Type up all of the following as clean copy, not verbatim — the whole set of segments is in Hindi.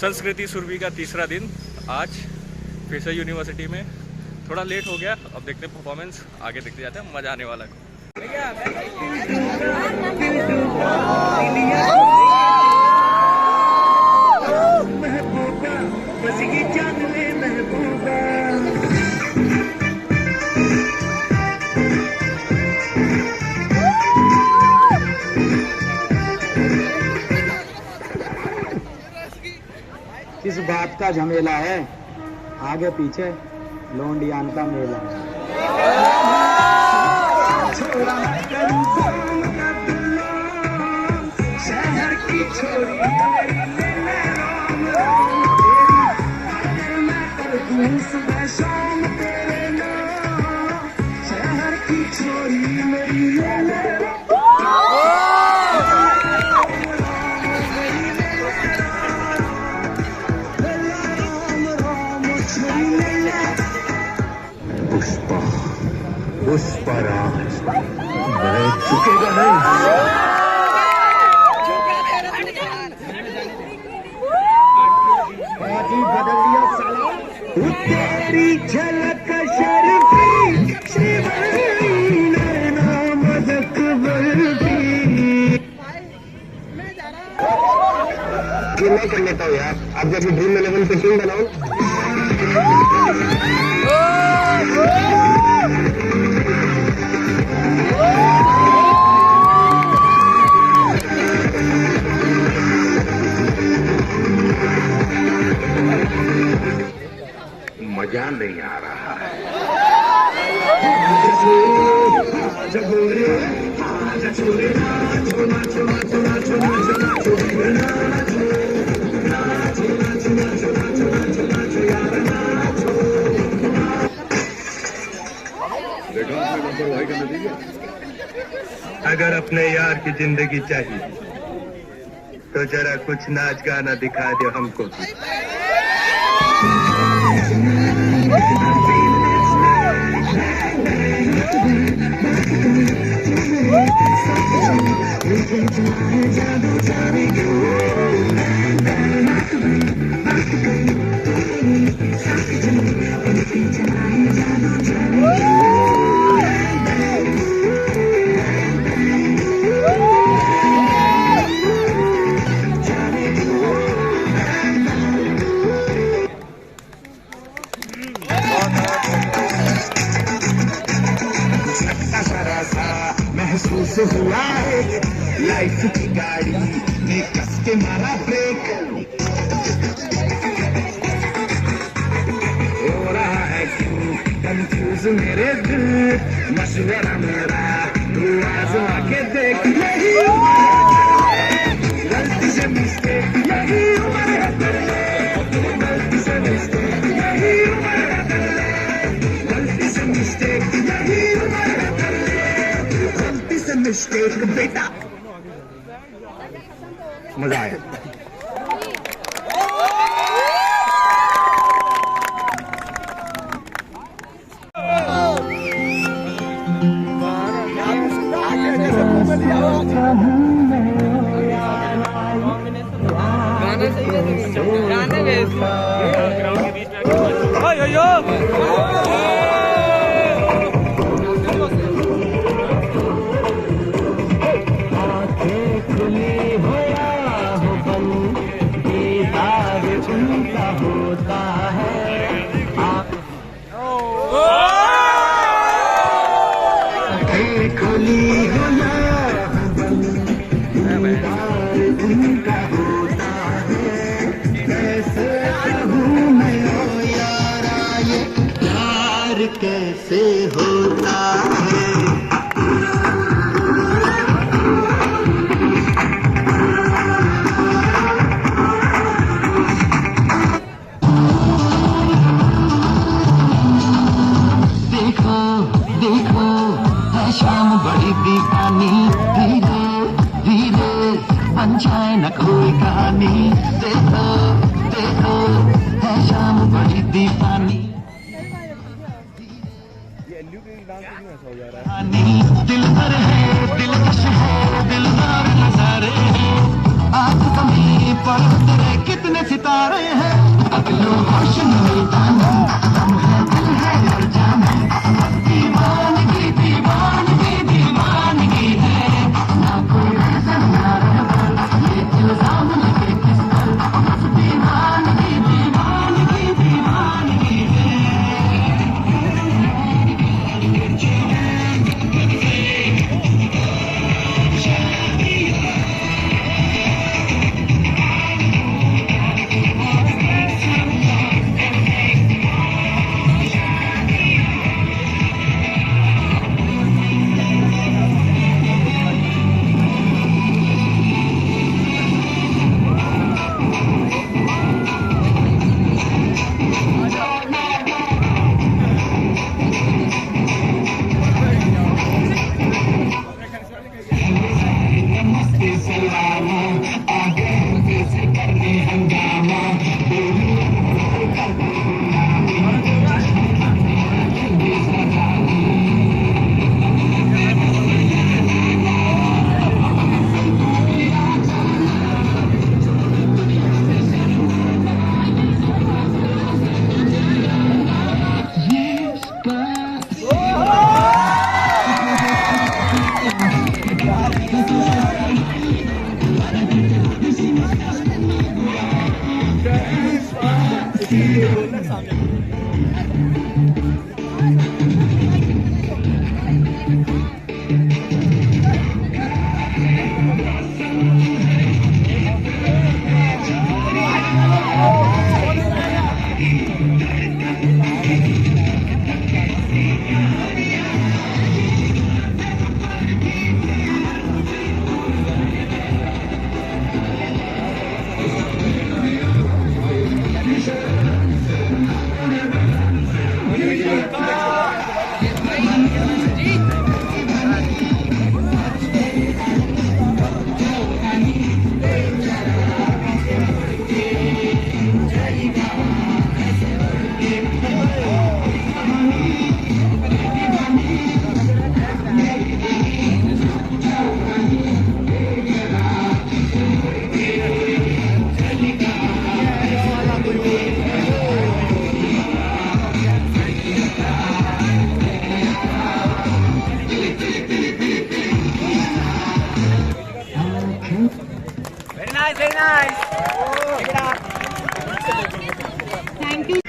संस्कृति सुरभि का तीसरा दिन आज फेसर यूनिवर्सिटी में। थोड़ा लेट हो गया, अब देखते हैं परफॉर्मेंस, आगे देखते जाते हैं, मज़ा आने वाला है। किस बात का झमेला है, आगे पीछे लोंडियान का मेला। शहर की छोरी सुबह शाम तेरे नाम, शहर की छोरी मेरी पुष्पराज चुकेगा नहीं। बदल दिया साला तेरी झलक शर्फी श्रीवल्ली नाम मैं कर लेता हूँ यार। अब जब ड्रीम 11 पे टीम बनाओ। मजा नहीं आ रहा है। अगर अपने यार की जिंदगी चाहिए तो जरा कुछ नाच गाना दिखा दो हमको। महसूस हुआ है लाइफ की गाड़ी में कस के मारा ब्रेक। हो रहा है क्यों कंफ्यूज मेरे दिल, मशवरा मेरा तू आजमा के देख। यही गलती से मिस्टेक, यही उम्र है गलती से मिस्टेक, यही उम्र है गलती से मिस्टेक, यही उम्र है मिस्टेक। बेटा मजा आया। कैसे होता है देखो देखो है शाम बड़ी दीवानी, धीरे धीरे बन जाए न कोई कहानी। देखो देखो है शाम बड़ी दीवानी, दिल भर है दिलकश है दिलदार नजारे हैं। आँख कमी पर तेरे कितने सितारे रहे हैं अगलो होश मैदान हम है दिल है और जान है दीवानगी दीवानगी दीवानगी है ना कोई रीजन ना रहबर ये इल्जाम लगे किस पर बस दीवानगी दीवानगी दीवानगी है Very nice. Give it up. Thank you.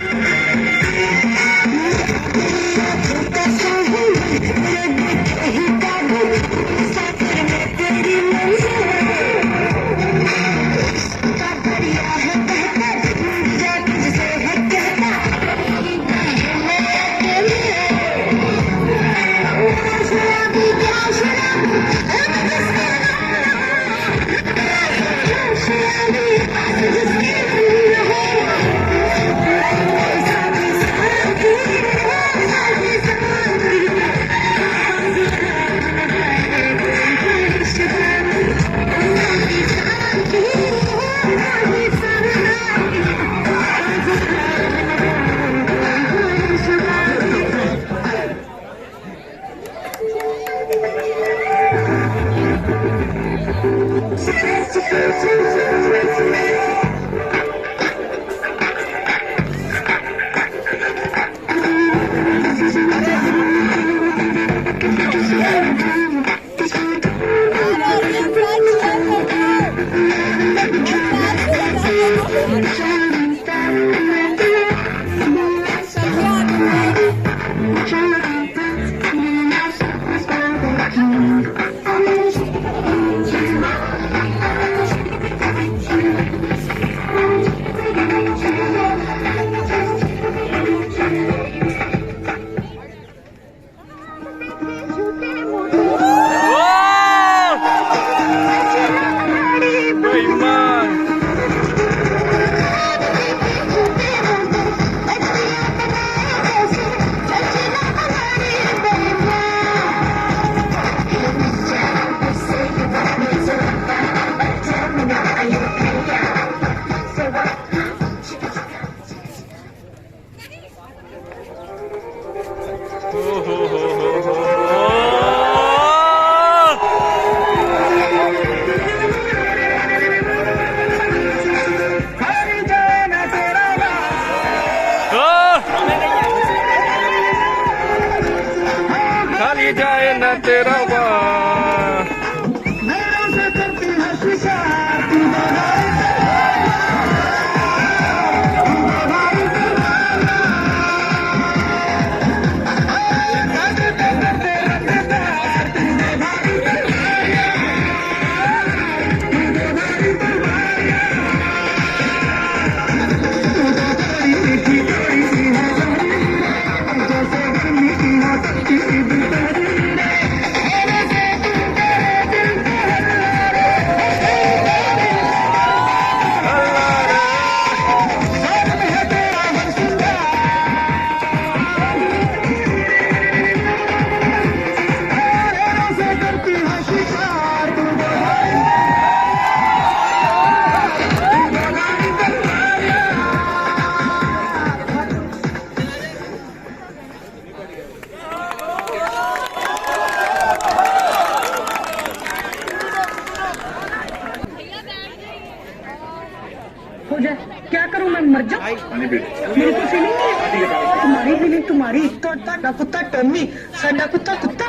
क्या करूं मैं, मर जाऊं? मेरी कोई फीलिंग नहीं है। तुम्हारी फीलिंग तुम्हारी, तो ਤੁਹਾਡਾ ਕੁੱਤਾ ਟੰਮੀ, ਸਾਡਾ ਕੁੱਤਾ ਕੁੱਤਾ,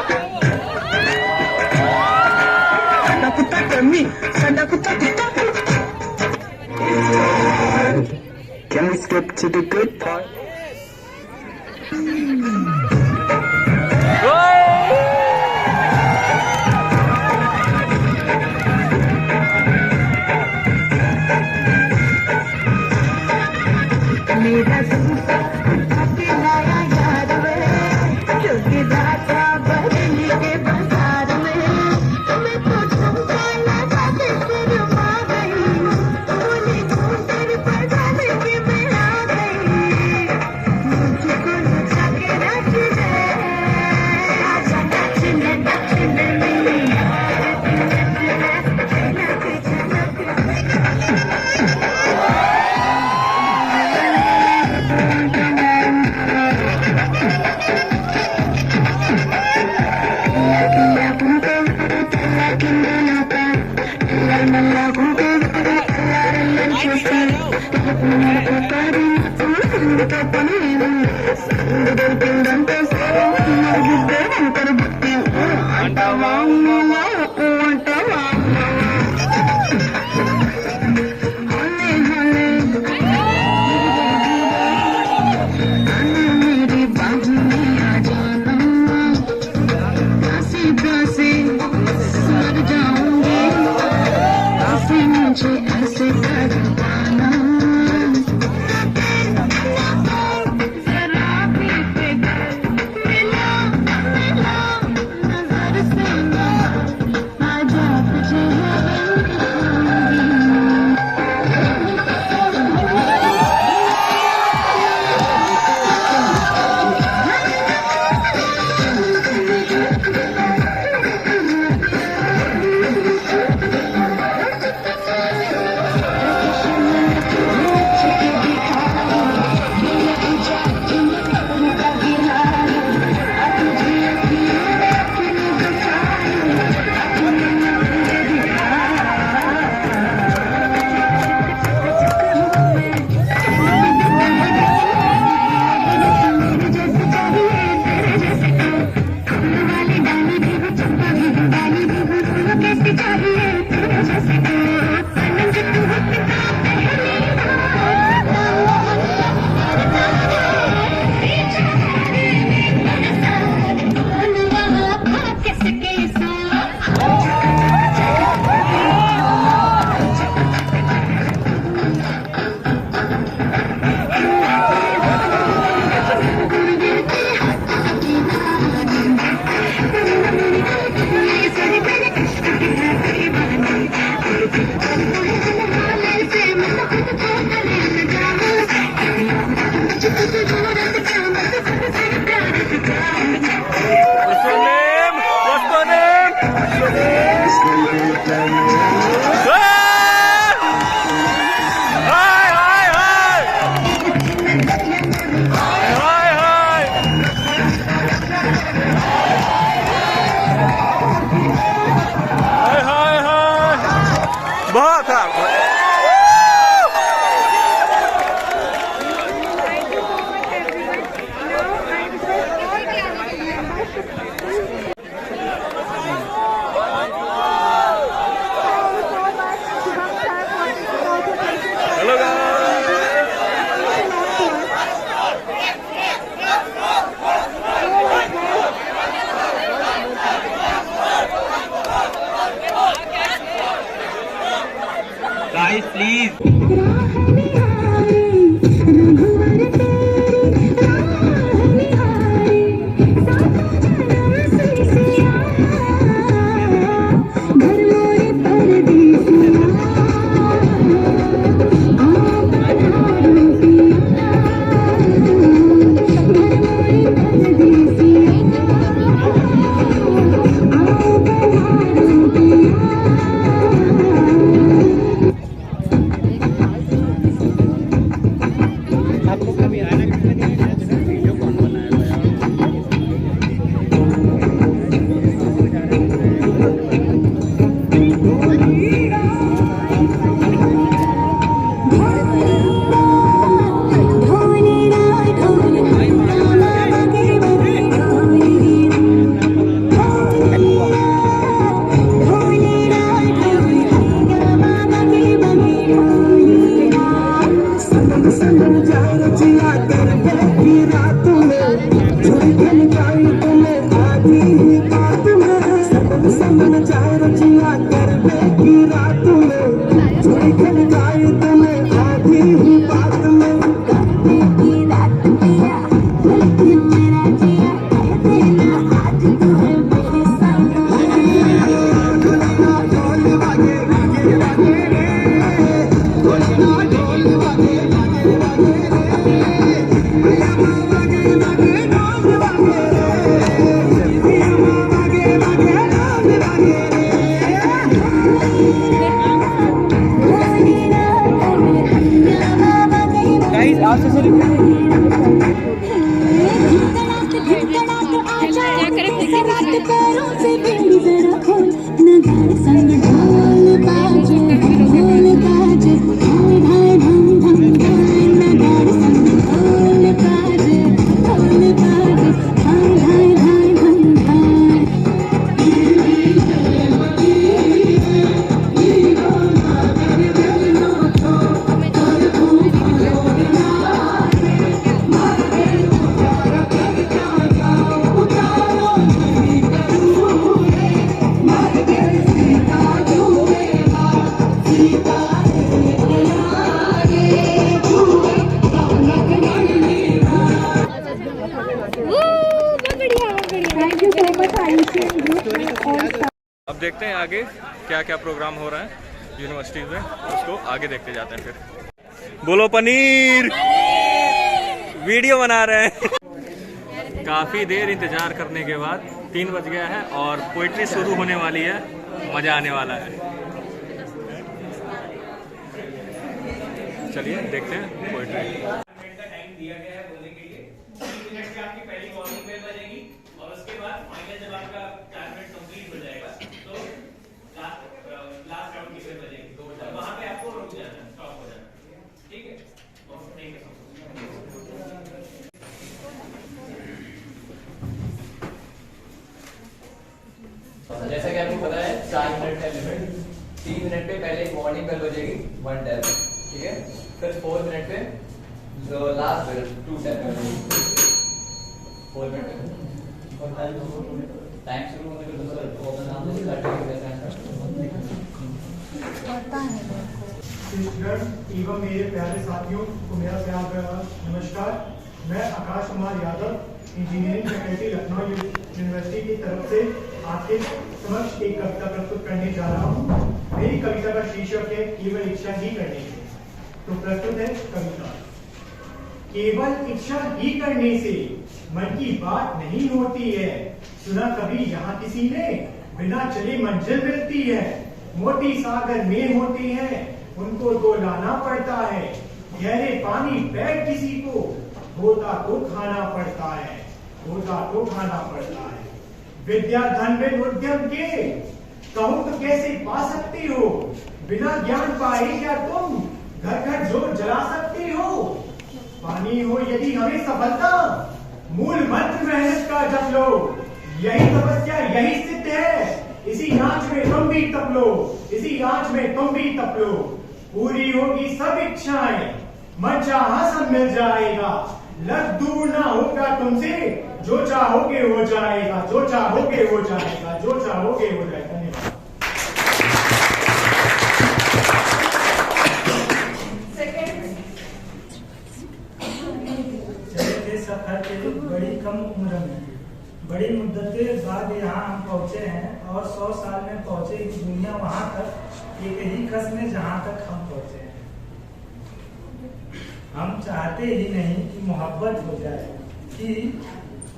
ਸਾਡਾ ਕੁੱਤਾ ਟੰਮੀ, ਸਾਡਾ ਕੁੱਤਾ ਕੁੱਤਾ। Can we skip to the good part? मेरा सूपा लाया याद में, क्योंकि राजा बरली के बाजार में मैं तो झुमका लगा के शर्मा गई, बोली घूंटर बजाने के मैं आ गई, मुझको नचा के रख दे, आजा नचने नचने मेरी यार, झलक झलक। ऐसे कर पाना जरा भी फिकर मिला मिला नजर से ना आजा तुझे बहुत था। हेलो गाइस प्लीज सनम सनम जाए रचिया कर बैठी रात में छुरी खन जाए तुम्हें आधी ही बात में सनम सनम जाए रचिया कर बैठी रात में छुरी खन जाए तुम्हें आधी ही बात में अब देखते हैं आगे क्या क्या प्रोग्राम हो रहा है यूनिवर्सिटी में, उसको आगे देखते जाते हैं। फिर बोलो पनीर, वीडियो बना रहे हैं। काफ़ी देर इंतज़ार करने के बाद 3 बज गया है और पोइट्री शुरू होने वाली है, मज़ा आने वाला है। चलिए देखते हैं पोइट्री। जैसा कि आपको पता है 4 मिनट का लिमिट, 3 मिनट पे पहले मॉर्निंग बेल बजेगी 1 टैप, ठीक है। फिर 4 मिनट पे जो लास्ट बेल 2 टैप बजेगी 4 मिनट और टाइम शुरू होने के बाद तो अपना नाम से स्टार्ट करेंगे। एवं मेरे प्यारे साथियों को मेरा प्यार भरा नमस्कार। मैं Akash Kumar Yadav engineering faculty Lucknow university की तरफ से आपके समक्ष एक कविता प्रस्तुत करने जा रहा हूँ। मेरी कविता का शीर्षक है केवल इच्छा ही करने से। तो प्रस्तुत है कविता। केवल इच्छा ही करने से मन की बात नहीं होती है। सुना कभी यहाँ किसी ने, बिना चले मंजिल मिलती है। मोती सागर में होती है, उनको तो लाना पड़ता है। गहरे पानी पैर किसी को गोता तो खाना पड़ता है, गोता तो खाना पड़ता है। विद्या धन में उद्यम के कहूं तो कैसे पा सकती हो। बिना ज्ञान पाए क्या तुम घर घर जोर जला सकती हो। पानी हो यदि हमें सफलता, मूल मंत्र मेहनत का जप लो। यही तपस्या यही सिद्ध है, इसी आंच में तुम भी तप लो, इसी आंच में तुम भी तप लो। पूरी होगी सब इच्छाएं, मन चाहा सब मिल जाएगा। लग दूर ना होगा तुमसे, जो चाहोगे हो जाएगा, जो चाहोगे हो जाएगा, जो चाहोगे हो जाएगा। धन्यवाद। सफर के बड़ी कम उम्र में बड़ी मुद्दतें बाद यहाँ हम पहुँचे हैं और 100 साल में पहुँचेगी दुनिया वहाँ तक, एक ही कस में जहाँ तक हम पहुँचे हैं। हम चाहते ही नहीं कि मोहब्बत हो जाए, कि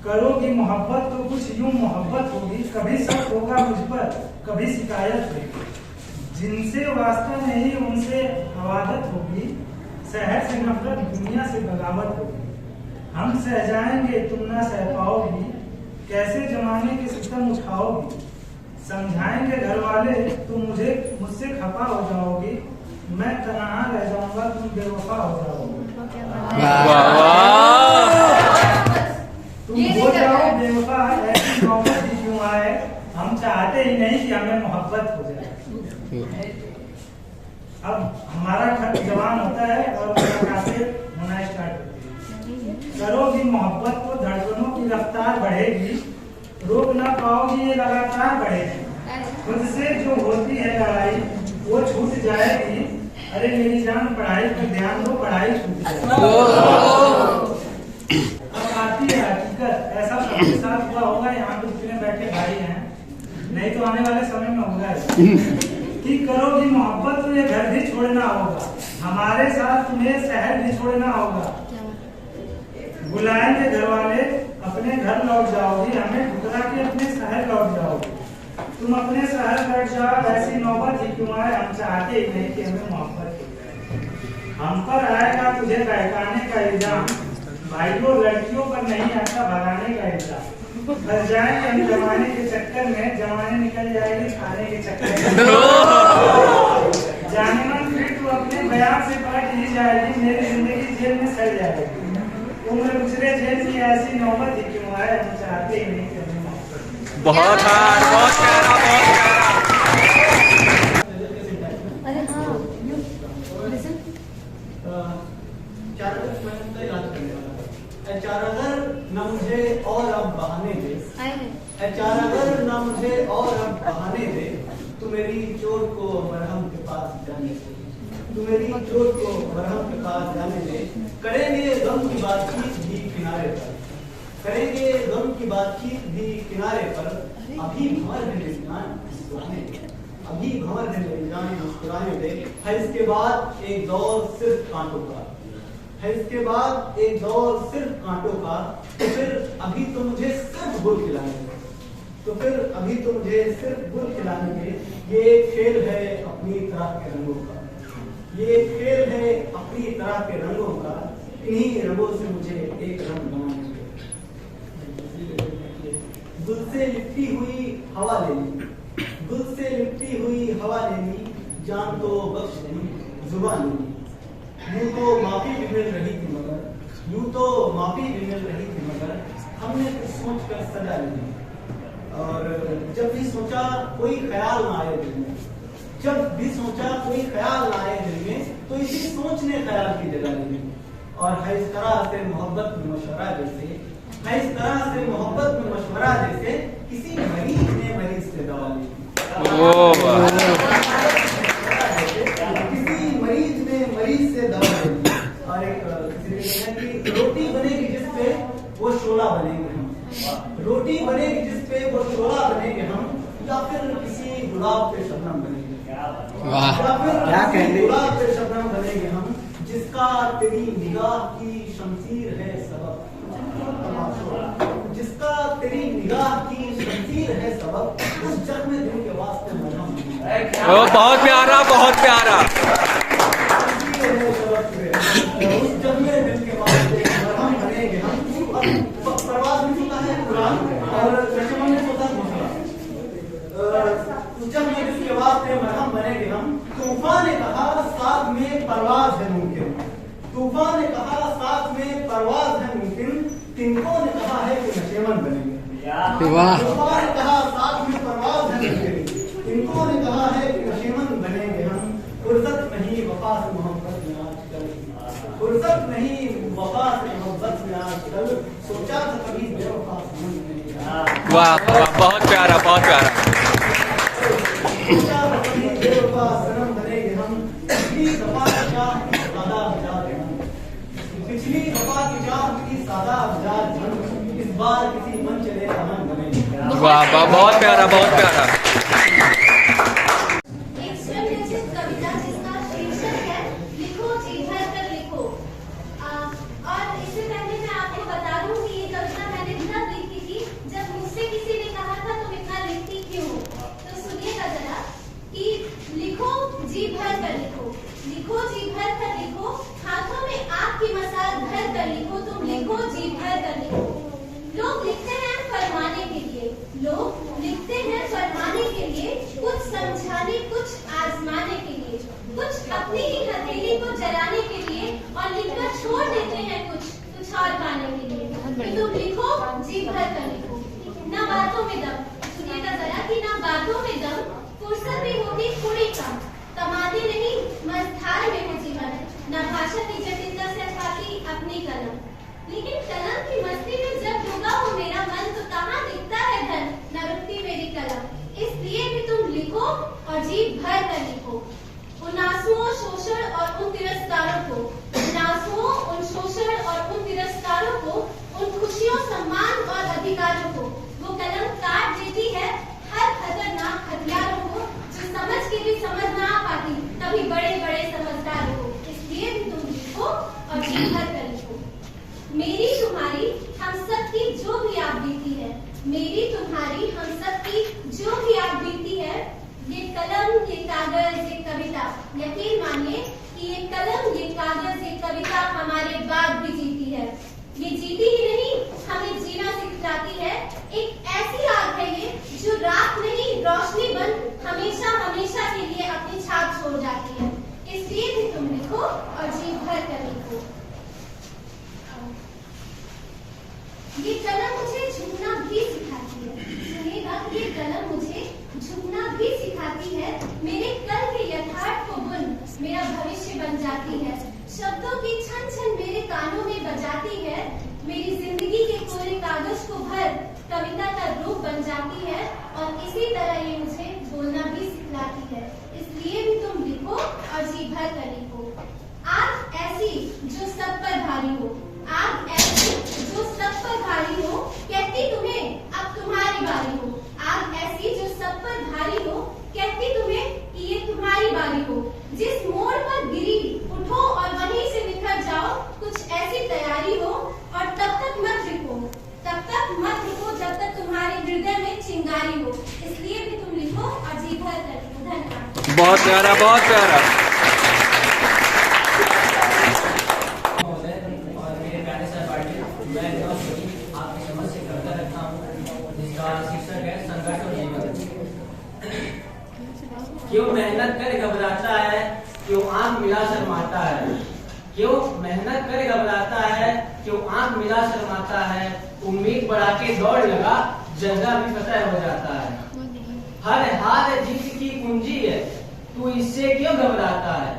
करोगी मोहब्बत तो कुछ यूं मोहब्बत होगी। कभी शक होगा मुझ पर, कभी शिकायत होगी। जिनसे वास्ता नहीं उनसे अवादत होगी। शहर से नफरत, दुनिया से बगावत होगी। हम सह जाएंगे तुम ना सह पाओगी, कैसे जमाने के सितम उठाओगी। समझाएंगे घर वाले तुम मुझसे खफा हो जाओगी। मैं तन्हा रह जाऊंगा तुम बेवफा हो जाओगी। तुम हो जाओ बेवफा, ऐसी मोहब्बत ही क्यों आए। हम चाहते ही नहीं कि हमें मोहब्बत हो जाए। अब हमारा खत जवान होता है और रोक ना पाओगी, ये लगातार बढ़ेगी। खुद से जो होती है लड़ाई वो छूट जाएगी। अरे मेरी जान पढ़ाई पर ध्यान दो, पढ़ाई छूट जाएगी। अब आती है हकीकत, ऐसा सबके साथ हुआ होगा, यहाँ पे जितने बैठे भाई हैं, नहीं तो आने वाले समय में होगा कि करोगी मोहब्बत तो ये घर भी छोड़ना होगा, हमारे साथ तुम्हें शहर भी छोड़ना होगा। बुलाएंगे घर वाले, अपने घर लौट जाओगी, हमें ठुकरा के अपने शहर लौट जाओगी। तुम अपने शहर लौट जाओ, ऐसी नौबत ही क्यों आए, हम चाहते ही नहीं कि हमें मोहब्बत हो। हम पर आएगा तुझे बहकाने का इल्जाम, भाइयों लड़कियों पर नहीं आता भगाने का इल्जाम। फंस जाएंगे हम जमाने के चक्कर में, जमाने निकल जाएगी खाने के चक्कर में। जाने मन फिर तू अपने बयान से पलट ही जाएगी, मेरी जिंदगी जेल में सड़ जाएगी। उम्र गुजरे जेल की ऐसी नौबत ही क्यों आए, हम चाहते ही नहीं कि हमें मोहब्बत। बहुत प्यारा, बहुत प्यारा। अरे हाँ, लिसन। चार अगर न मुझे और अब बहाने दे, चार अगर न मुझे और अब बहाने दे, तू मेरी चोट को मरहम के पास जाने दे, तू मेरी चोट को मरहम के पास जाने दे। करेंगे गम की बातचीत भी किनारे पर, करेंगे गम की बातचीत भी किनारे पर। अभी भंवर है जान मुस्कुराने दे, अभी भंवर है जान मुस्कुराने दे। है इसके बाद एक दौर सिर्फ कांटों का, है इसके बाद एक दौर सिर्फ कांटों का। तो फिर अभी तो मुझे सिर्फ गुल खिलाने दे, तो फिर अभी तो मुझे सिर्फ गुल खिलाने दे। ये खेल है अपनी तरह के रंगों का, ये खेल है अपनी तरह के रंगों का। इन्हीं रंगों से मुझे एक रंग बनाने दे। गुल से लिपटी हुई हवा लेनी, गुल से लिपटी हुई हवा लेनी, जान तो बख्श नहीं जुबान लेनी। यूं तो माफी भी मिल रही थी मगर, यूं तो माफी भी मिल रही थी मगर, हमने कुछ सोच कर सजा ली। और जब भी सोचा कोई ख्याल ना आए दिल में, जब भी सोचा कोई ख्याल ना आए दिल में, तो इसी सोच ने ख्याल की जगह ली। और है इस तरह से मोहब्बत में मशवरा जैसे, है इस तरह से मोहब्बत में मशवरा जैसे, किसी मरीज ने मरीज से दवा ली। किसी मरीज ने मरीज से दवा ली। और एक कि रोटी बनेगी जिस पे वो शोला बनेंगे हम, रोटी बनेगी जिस पे वो शोला बनेंगे हम, या फिर किसी गुलाब पे शबनम बनेंगे, या फिर किसी गुलाब पे शबनम बनेंगे हम, जिसका तेरी निगाह की शमशीर है सबब, जिसका तेरी निगाह की शमशीर है सबब। उस जग में दिल के वास्ते मरहम, बहुत प्यारा, बहुत प्यारा। उस जग में दिल के वास्ते मरहम बनेंगे हम। प्रवास में होता है कुरान और रशमन में होता है मसला। उस जग में दिल के वास्ते मरहम बनेंगे हम। तूफान ने कहा साथ में परवाज है मुमकिन, तूफान ने कहा साथ में परवाज है मुमकिन। तिनको ने कहा है कि नशेमन बनेंगे, तूफान ने कहा साथ में परवाज है मुमकिन। तिनको ने कहा है कि नशेमन बनेंगे हम। फुर्सत नहीं वफा से मोहब्बत में आजकल, फुर्सत नहीं वफा से मोहब्बत में आजकल। सोचा था कभी बेवफा समझ नहीं। वाह, बहुत प्यारा, बहुत प्यारा। सोचा था कभी बेवफा सनम बनेंगे हम। पिछली दफा की चाह की सादा मिजाज हम, पिछली दफा की चाह की सादा मिजाज हम। इस बार किसी मन चले अमन बनेंगे। वाह वाह, बहुत प्यारा, बहुत प्यारा। लोग लिखते हैं फरमाने के लिए, कुछ समझाने, कुछ आजमाने के लिए, कुछ अपनी ही हथेली को जलाने के लिए, और लिखकर छोड़ देते हैं कुछ और पाने के लिए। कि तुम लिखो, जी भर कर लिखो, ना बातों में दम। सुनिएगा जरा कि ना बातों में दम, फुर्सत भी होगी थोड़ी कम, तमादे नहीं मझधार में है जीवन, ना भाषा की जटिलता से खाती अपनी कलम। लेकिन कलम की मस्ती में जब डूबा हो मेरा मन, तो कहाँ दिखता है धन। मेरी तुम्हारी हम सब की जो भी आप बीती है, मेरी तुम्हारी हम सब की जो भी आप बीती है, ये कलम, ये कागज, ये कविता, यकीन मानिए कि ये कलम, ये कागज, ये कविता हमारे बाद भी जीती है। ये जीती ही नहीं, हमें जीना सिखाती है। एक ऐसी आग है ये जो रात नहीं रोशनी बन हमेशा हमेशा के लिए अपनी छाप छोड़ जाती है। इसलिए भी तुम लिखो और जी भर कर लिखो। ये कलम मुझे झुकना भी सिखाती है। सुनिएगा, ये कलम मुझे झुकना भी सिखाती है। मेरे कल के यथार्थ को बुन मेरा भविष्य बन जाती है। शब्दों की छन छन मेरे कानों में बजाती है। मेरी जिंदगी के कोरे कागज को भर कविता का रूप बन जाती है। और इसी तरह ये मुझे बोलना भी सिखलाती है। इसलिए भी तुम लिखो और जी भर कर लिखो। आग ऐसी जो सब पर भारी हो, आग ऐसी जो सब पर भारी हो, कहती तुम्हें अब तुम्हारी बारी हो। आग ऐसी जो सब पर भारी हो, कहती तुम्हें कि ये तुम्हारी बारी हो। जिस मोड़ पर गिरी उठो और वहीं से निखर जाओ, कुछ ऐसी तैयारी हो। और तब तक मत लिखो, तब तक मत लिखो जब तक तुम्हारे हृदय में चिंगारी हो। इसलिए भी तुम लिखो और जी भर कर लिखो। धन्यवाद। बहुत प्यारा, बहुत प्यारा। और मेरे प्यारे सहपाठी, मैं आपकी समझ से कविता रखता हूँ जिसका शीर्षक है संघर्ष और जीवन। क्यों मेहनत कर घबराता है, क्यों आंख मिला शर्माता है। क्यों मेहनत कर घबराता है, क्यों आंख मिला शर्माता है। उम्मीद बढ़ा के दौड़ लगा, जंगा भी फतह हो जाता है। हर हार जीत की कुंजी है, तू इससे क्यों घबराता है।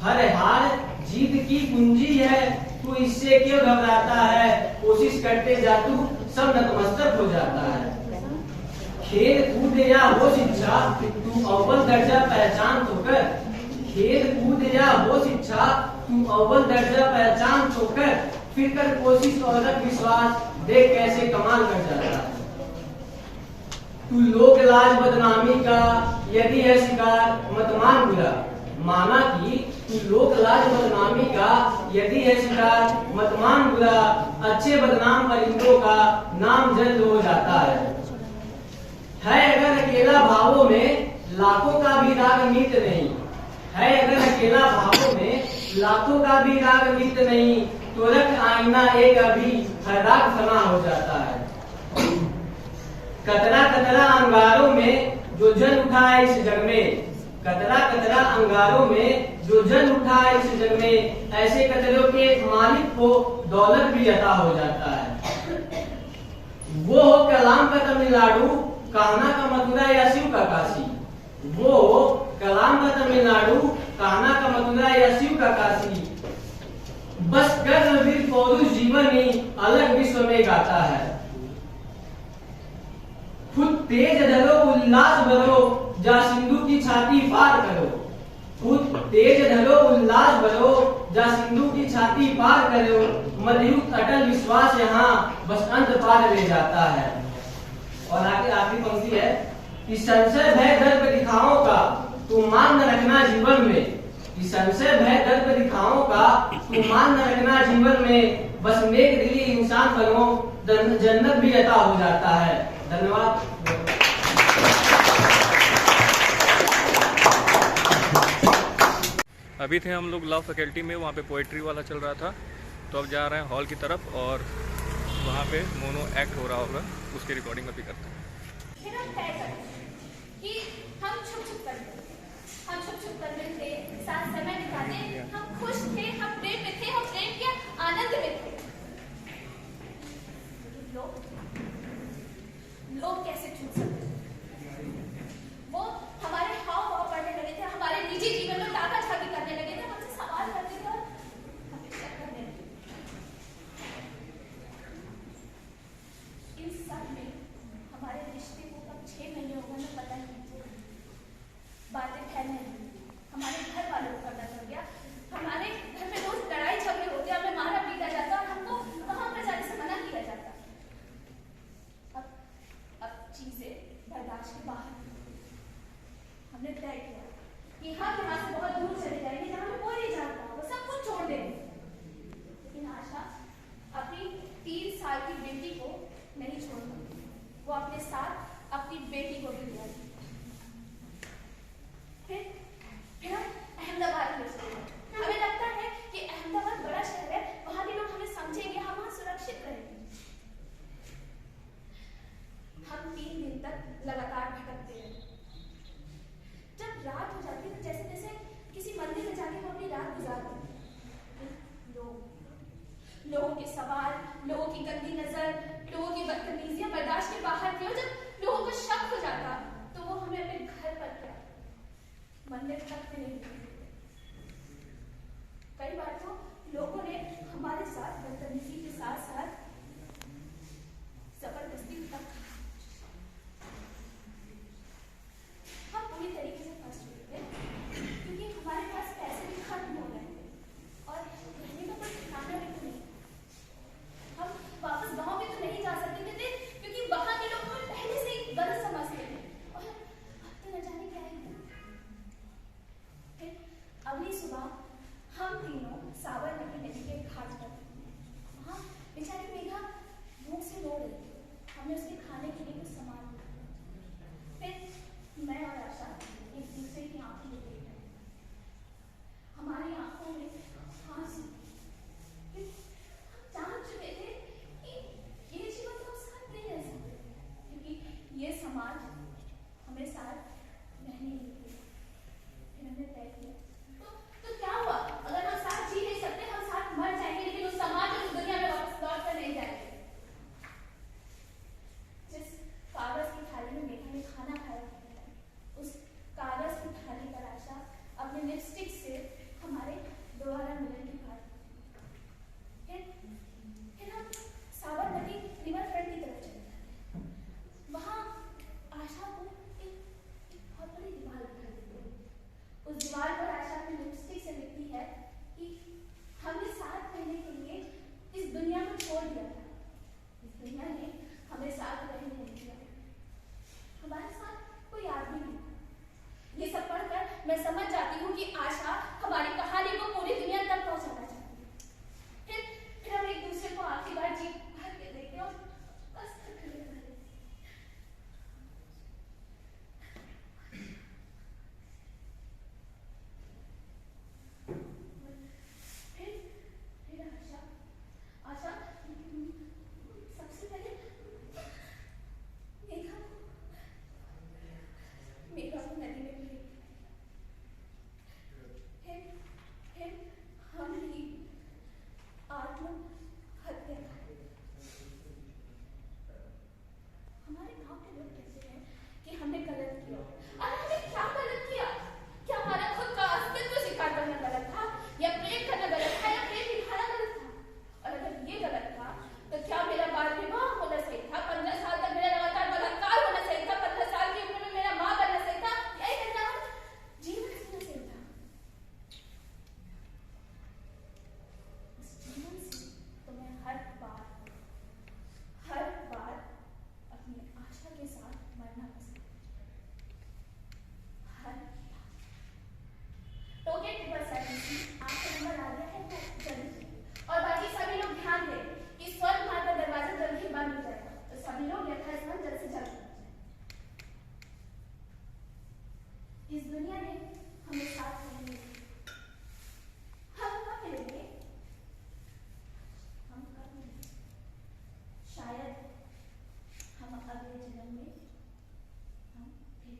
हर हार जीत की कुंजी है, तू इससे क्यों घबराता है। कोशिश करते जा तू, सब नतमस्तक हो जाता है। खेल कूद या हो शिक्षा, तू अव्वल दर्जा पहचान तो कर। खेल कूद या हो शिक्षा, तू अव्वल दर्जा पहचान तो कर। फिर कर कोशिश और रख विश्वास, देख कैसे कमाल कर जाता है। तू लोक लाज बदनामी का यदि है शिकार, मत मान बुरा। माना कि तू लोक लाज बदनामी का यदि है शिकार, मत मान बुरा। अच्छे बदनाम परिंदों का नाम जल्द हो जाता है अगर अकेला भावों में लाखों का भी राग नीत नहीं। है अगर अकेला भावों में लाखों का भी राग नीत नहीं। तो रख आईना एक अभी, हर राग फना हो जाता है। कतरा कतरा अंगारों में जो जल उठा है इस जग में। कतरा कतरा अंगारों में जो जल उठा है इस जग में। ऐसे कतरों के मालिक को दौलत भी अता हो जाता है। वो हो कलाम का तमिलनाडु, कान्हा का मथुरा या शिव का काशी। वो हो कलाम का तमिलनाडु, कान्हा का मथुरा या शिव का काशी। बस कर्मवीर पौरुष जीवन ही अलग विश्व में गाता है। खुद तेज धरो उल्लास भरो, जा सिंधु की छाती पार करो। खुद तेज धरो उल्लास भरो, जा सिंधु की छाती पार करो। मधुयुक्त अटल विश्वास यहाँ बस अंत पार ले जाता है। और आगे आखिरी पंक्ति है कि संशय भय दर्प दिखाओ का तू मान न रखना जीवन में। कि संशय भय दर्प दिखाओ का तू मान न रखना जीवन में। बस नेक दिली इंसान बनो, जन्नत भी अता हो जाता है। धन्यवाद। अभी थे हम लोग लॉ फैकल्टी में, वहाँ पे पोएट्री वाला चल रहा था। तो अब जा रहे हैं हॉल की तरफ और वहाँ पे मोनो एक्ट हो रहा होगा, उसकी रिकॉर्डिंग अभी करते हैं। कि हम छुप छुप कर मिलते, साथ समय बिताते, हम खुश थे, हम प्रेम में थे, हम प्रेम के आनंद में थे। लोग कैसे छूट सकते? वो हमारे हाव भाव पढ़ने लगे थे, हमारे निजी जीवन में टाका झाकी करने लगे थे, हमसे सवाल करते थे और अपेक्षा करने लगे। इन सब में हमारे रिश्ते को कब 6 महीने हो गए, पता नहीं। बातें फैलने लगी, हमारे घर वालों को पता चल गया। हमारे घर में रोज लड़ाई झगड़े होते, की बेटी को नहीं छोड़ता, वो अपने साथ अपनी बेटी को भी लिया। फिर हम अहमदाबाद में चले। हमें लगता है कि अहमदाबाद बड़ा शहर है, वहां के लोग हमें समझेंगे, हम वहां सुरक्षित रहेंगे। हम 3 दिन तक लगातार भटकते रहे। जब रात हो जाती तो जैसे जैसे किसी मंदिर में जाके हम अपनी रात गुजारते। लोगों के सवाल, लोगों की गंदी नजर, लोगों की बदतमीजियां बर्दाश्त के बाहर थी। और जब लोगों को शक हो जाता तो वो हमें अपने घर पर क्या मंदिर तक में नहीं भेजते। कई बार तो लोगों ने हमारे साथ बदतमीजी के साथ साथ जबरदस्ती तक हम पूरी तरीके से फंस चुके थे, क्योंकि हमारे पास पैसे भी खत्म हो गए थे और रहने का कोई ठिकाना भी नहीं। हम वापस गांव भी तो नहीं जा सकते थे, क्योंकि वहां के लोग हमें पहले से ही गलत समझते थे। और अब तो न जाने क्या ही हुआ। फिर अगली सुबह हम तीनों साबरमती नदी के घाट पर थे। वहां बेचारी मेघा भूख से रो रही थी। हमने उसके खाने के लिए कुछ सामान दिया। फिर मैं और आशा एक दूसरे की आंखों में देख रहे। हमारी आंखों में आंसू। फिर हम जान चुके थे कि ये जीवन हम साथ नहीं रह सकते, क्योंकि ये समाज हमें साथ रहने नहीं देगा। फिर हमने तय किया, तो क्या हुआ अगर हम साथ जी नहीं सकते, हम साथ मर जाएंगे, लेकिन उस समाज और उस दुनिया में वापस लौट कर नहीं जाएंगे। जिस कागज की थाली में मेघा ने खाना खाया था, उस कागज की थाली पर आशा अपने लिपस्टिक से हमारे दोबारा मिलन की बात। फिर हम साबरमती रिवर फ्रंट की तरफ चले जाते। वहां आशा को एक बहुत बड़ी दीवार दिखाई देती है। उस दीवार पर आशा अपनी लिपस्टिक से लिखती है कि हमने साथ रहने के लिए इस दुनिया को छोड़ दिया था, इस दुनिया ने हमें साथ रहने नहीं दिया, हमारे साथ कोई आदमी नहीं। ये सब पढ़कर मैं समझ जाती हूँ कि आशा हमारी कहानी को पूरी दुनिया तक पहुंचाना चाहती है। फिर हम एक दूसरे को आखिरी बार जी भर के देखते और बस खड़े खड़े। फिर आशा सबसे पहले मेघा को नदी में गिरी। फिर हम ही आत्महत्या। हमारे गांव के लोग कहते हैं कि हमने गलत किया। अरे हमने क्या गलत किया? क्या हमारा खुद का अस्तित्व स्वीकार करना गलत था, या प्रेम करना गलत था, या प्रेम निभाना गलत था? और अगर ये गलत था तो क्या मेरा बाल विवाह होना सही था? 15 साल तक मेरा लगातार बलात्कार होना सही था? 15 साल की उम्र में मेरा माँ बनना सही था? या एक घंटा जीवन जीना सही था? इस जीवन से तो मैं हर बार अपनी आशा के साथ मरना पसंद करती। हर टोके टिपर सर्विस आपका नंबर आ गया है तो जल्दी चलिए। और बाकी सभी लोग ध्यान दें कि स्वर्ग मार्ग का दरवाजा जल्द ही बंद हो जाएगा, तो सभी लोग यथास्थान जल्द से जल्द पहुंच जाएं। इस दुनिया ने हमें साथ रहने दिया। हम कब मिलेंगे? हम कब मिलेंगे? शायद हम अगले जन्म में हम फिर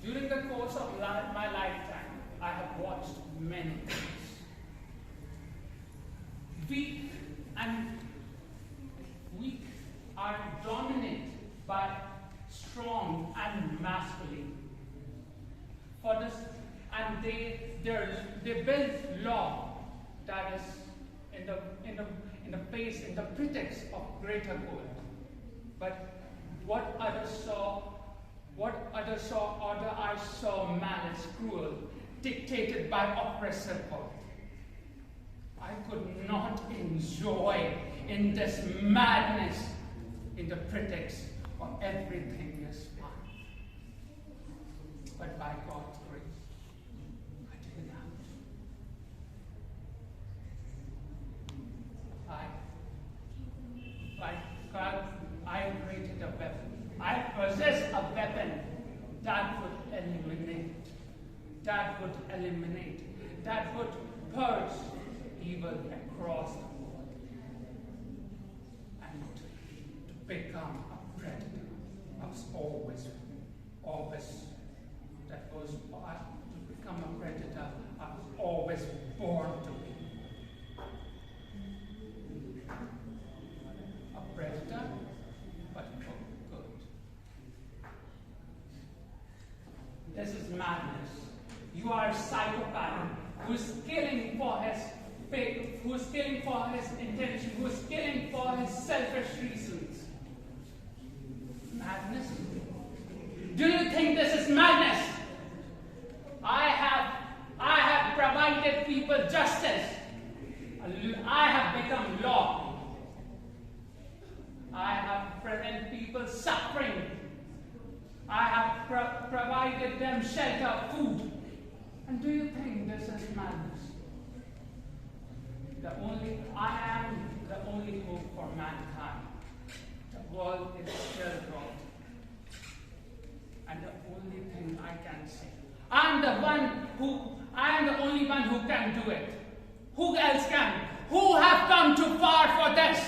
During the course of my lifetime, I have watched many things. Weak are dominated by strong and masculine. for this, and they build law that is in the face, in the pretext of greater good. But what others saw, other eyes saw malice, cruel, dictated by oppressive power. I could not enjoy in this madness, in the pretext of everything is fine. But by God's grace, I did not. By God, I created a weapon. I possess a weapon that would eliminate, that would purge evil across the world, and to become a predator. I was always, that was to become a predator. I was always born to be a predator, but for good. This is madness. You are a psychopath who's killing for his faith, who's killing for his intention, who's killing for his selfish reasons. Madness? Do you think this is madness? I have provided people justice. I have become law. I have prevented people suffering. I have provided them shelter, food. And do you think this is madness? I am the only hope for mankind. The world is still wrong. And the only thing I can say, I am the only one who can do it. Who else can? Who have come too far for this?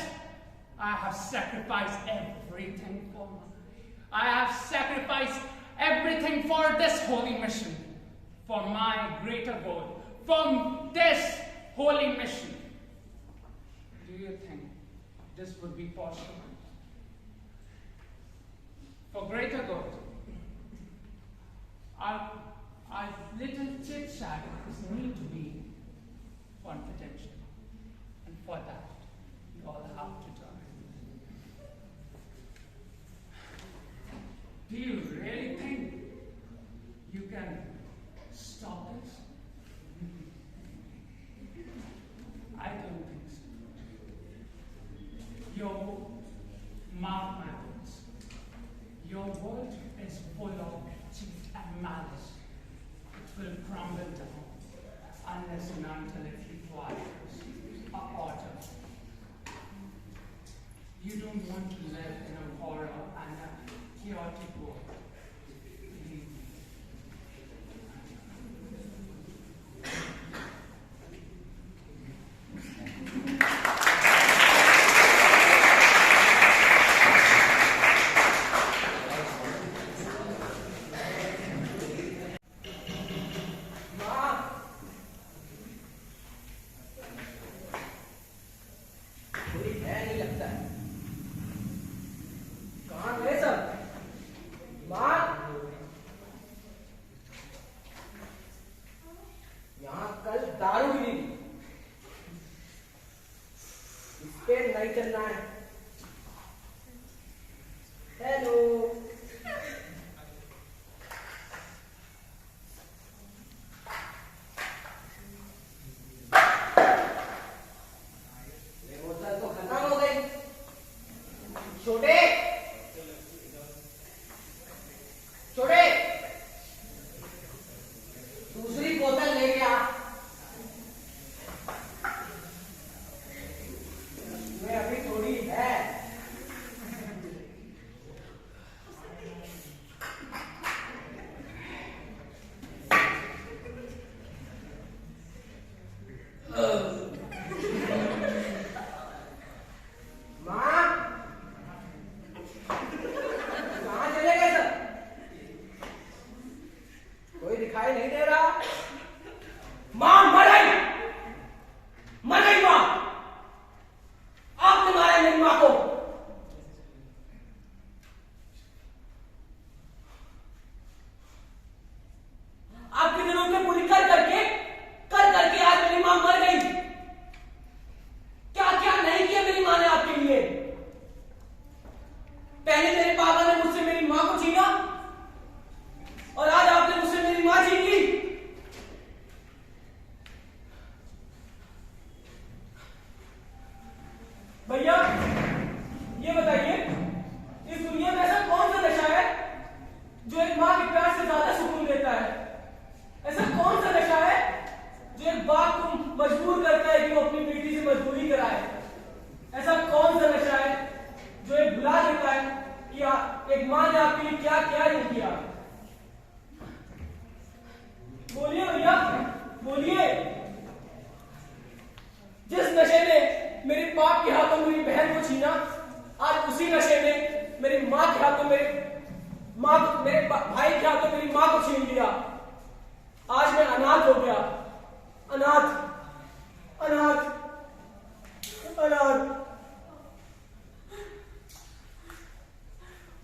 I have sacrificed everything for I have sacrificed everything for this holy mission, for my greater goal, from this holy mission. Do you think this would be possible? For greater good, our little chit-chat need to be confidential, and for that, you all have to join. Do you really think you can stop this? I don't think so. Your mark my words. Your world is full of cheat and malice. It will crumble down unless and until it requires a order. You don't want to live in a horror and a chaotic world. Believe me. मैं अभी थोड़ी भाई क्या तो मेरी माँ को छीन लिया। आज मैं अनाथ हो गया, अनाथ अनाथ अनाथ।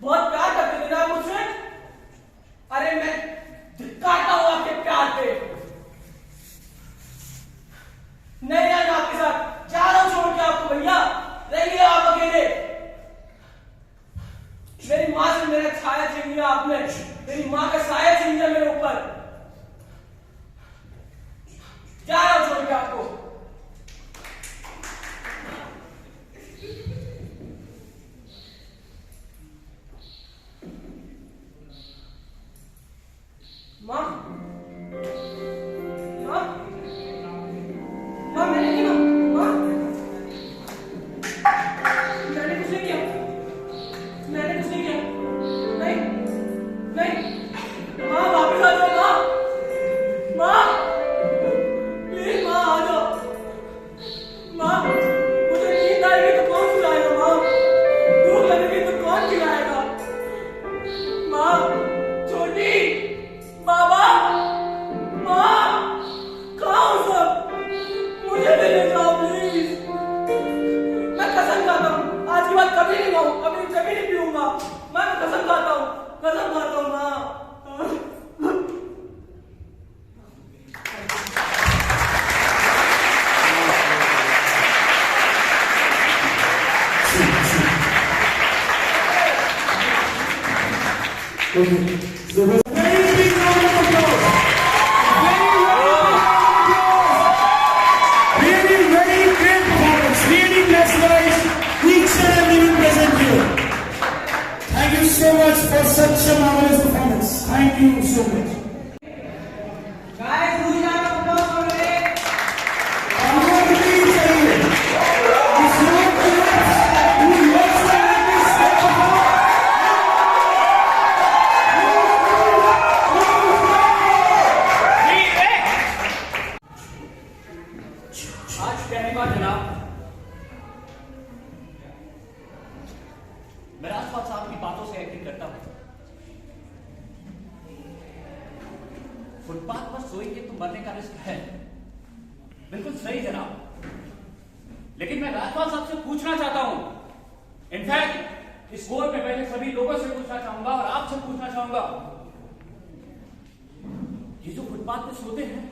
बहुत प्यार करते थे ना मुझसे। अरे मैं धिक्कारता हूं आपके प्यार पे। नहीं रहना आपके साथ, जा रहा हूं छोड़ के आपको भैया। रहिए आप अकेले। मेरी माँ से मेरा छाया छीन लिया आपने, मेरी माँ का साया छीन लिया मेरे ऊपर। जा रहा हूं छोड़ के आपको। माँ माँ माँ मैंने नहीं माँ मैंने कुछ नहीं किया, मैंने कुछ नहीं किया। नहीं नहीं माँ वापस आ जाओ। माँ माँ प्लीज माँ आ जाओ। माँ मुझे नींद आएगी तो कौन सुलाएगा? माँ भूख लगेगी तो कौन खिलाएगा? माँ छोटी बाबा माँ कहाँ हो सब? मुझे भी ले जाओ प्लीज। मैं कसम खाता हूँ आज की बात कभी नहीं खाऊं, कभी नहीं पीऊंगा। मैं कसम खाता हूँ माँ। So much for such a marvelous performance. Thank you so much. Guys, who's out of applause for today? आज पहली बार जनाब मैं राजपाल साहब की बातों से एक्टिंग करता हूं। फुटपाथ पर सोएंगे तो मरने का रिस्क है, बिल्कुल सही जनाब। लेकिन मैं राजपाल साहब से पूछना चाहता हूं, इनफैक्ट इस कोर्ट में बैठे सभी लोगों से पूछना चाहूंगा और आपसे पूछना चाहूंगा, ये जो फुटपाथ पर सोते हैं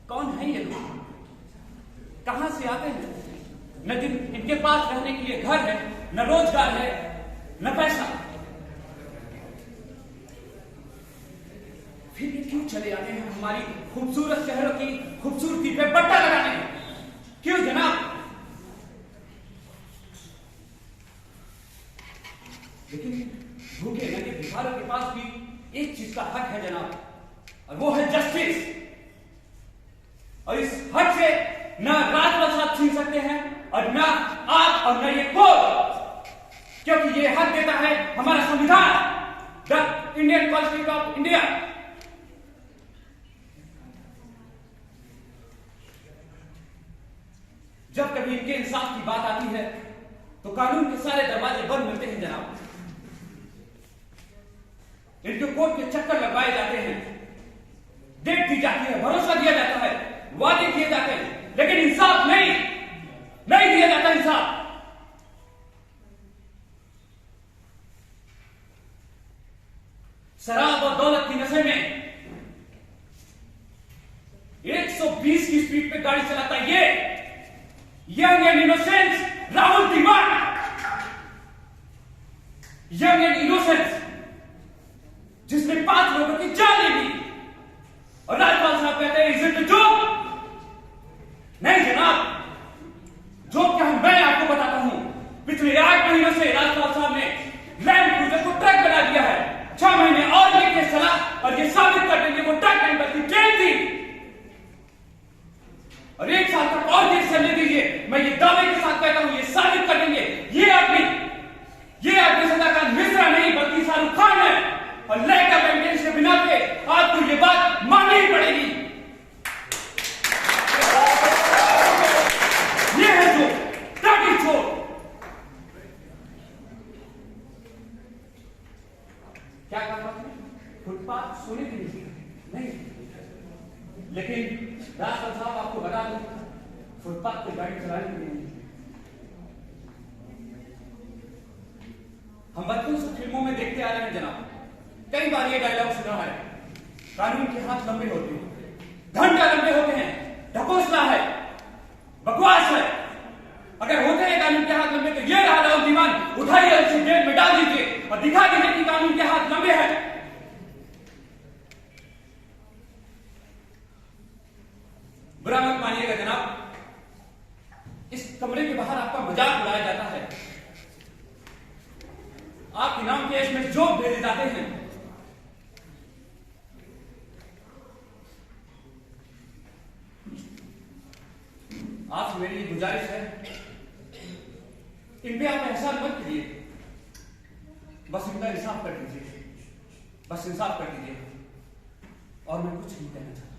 कौन है ये लोग? कहां से आते हैं? न इनके पास रहने के लिए घर है, न रोजगार है, न पैसा। फिर ये क्यों चले आते हैं हमारी खूबसूरत शहरों की खूबसूरती पे बट्टा लगाने? क्यों जनाब? लेकिन भूखे नंगे भिखारियों के पास भी एक चीज का हक है जनाब, और वो है जस्टिस। और इस हक से न राजपाल साहब छीन सकते हैं और न आप और न ये कोर्ट, क्योंकि ये हक देता है हमारा संविधान, the Indian constitution of India. जब कभी इनके इंसाफ की बात आती है तो कानून के सारे दरवाजे बंद मिलते हैं जनाब। इनके कोर्ट के चक्कर लगवाए जाते हैं, डेट दी जाती है, भरोसा दिया जाता है, वादे किए जाते हैं, लेकिन इंसाफ नहीं दिया जाता। इंसाफ शराब और दौलत की नशे में 120 की स्पीड पे गाड़ी चलाता ये young and innocence Rahul Dewan. Young and innocence जिसने 5 लोगों की जान ले ली, और राजपाल साहब कहते हैं इज इट जोक? नहीं जनाब, जोक क्या है मैं आपको बताता हूं। पिछले 8 महीनों से राजपाल साहब ने लैंड क्रूजर को ट्रक बना दिया है। 6 महीने और ये केस चला और ये साबित कर देंगे वो ट्रक एंड की ट्रेन थी, और 1 साल तक और जेल चलने दीजिए। मैं ये दावे के साथ कहता हूं ये साबित कर देंगे ये आदमी सदाकांत मिश्रा नहीं बल्कि शाहरुख खान है, और लैक ऑफ एविडेंस के बिना पे आपको ये बात माननी ही पड़ेगी। ये है जो टाटी छोड़। क्या कहा आपने? फुटपाथ सोने के लिए नहीं, लेकिन रास्ता साहब आपको बता दूं, फुटपाथ पे गाड़ी चलाने के लिए नहीं। हम बचपन से फिल्मों में देखते आ रहे हैं जनाब, कई बार ये डायलॉग सुना है, कानून के हाथ लंबे होते हैं, घंटा लंबे होते हैं, ढकोसला है, बकवास है। अगर होते हैं कानून के हाथ लंबे तो ये रहा नौजवान, उठाइए उसे जेल में डाल दीजिए और दिखा दीजिए कि कानून के हाथ लंबे हैं। बुरा मत मानिएगा जनाब, इस कमरे के बाहर आपका मजाक उड़ाया जाता है, आपके नाम के इसमें जोक भेजे जाते हैं। आपसे मेरी गुजारिश है, इन पे आप एहसान मत कीजिए, बस इनका इंसाफ कर दीजिए, बस इंसाफ कर दीजिए, और मैं कुछ नहीं कहना चाहता।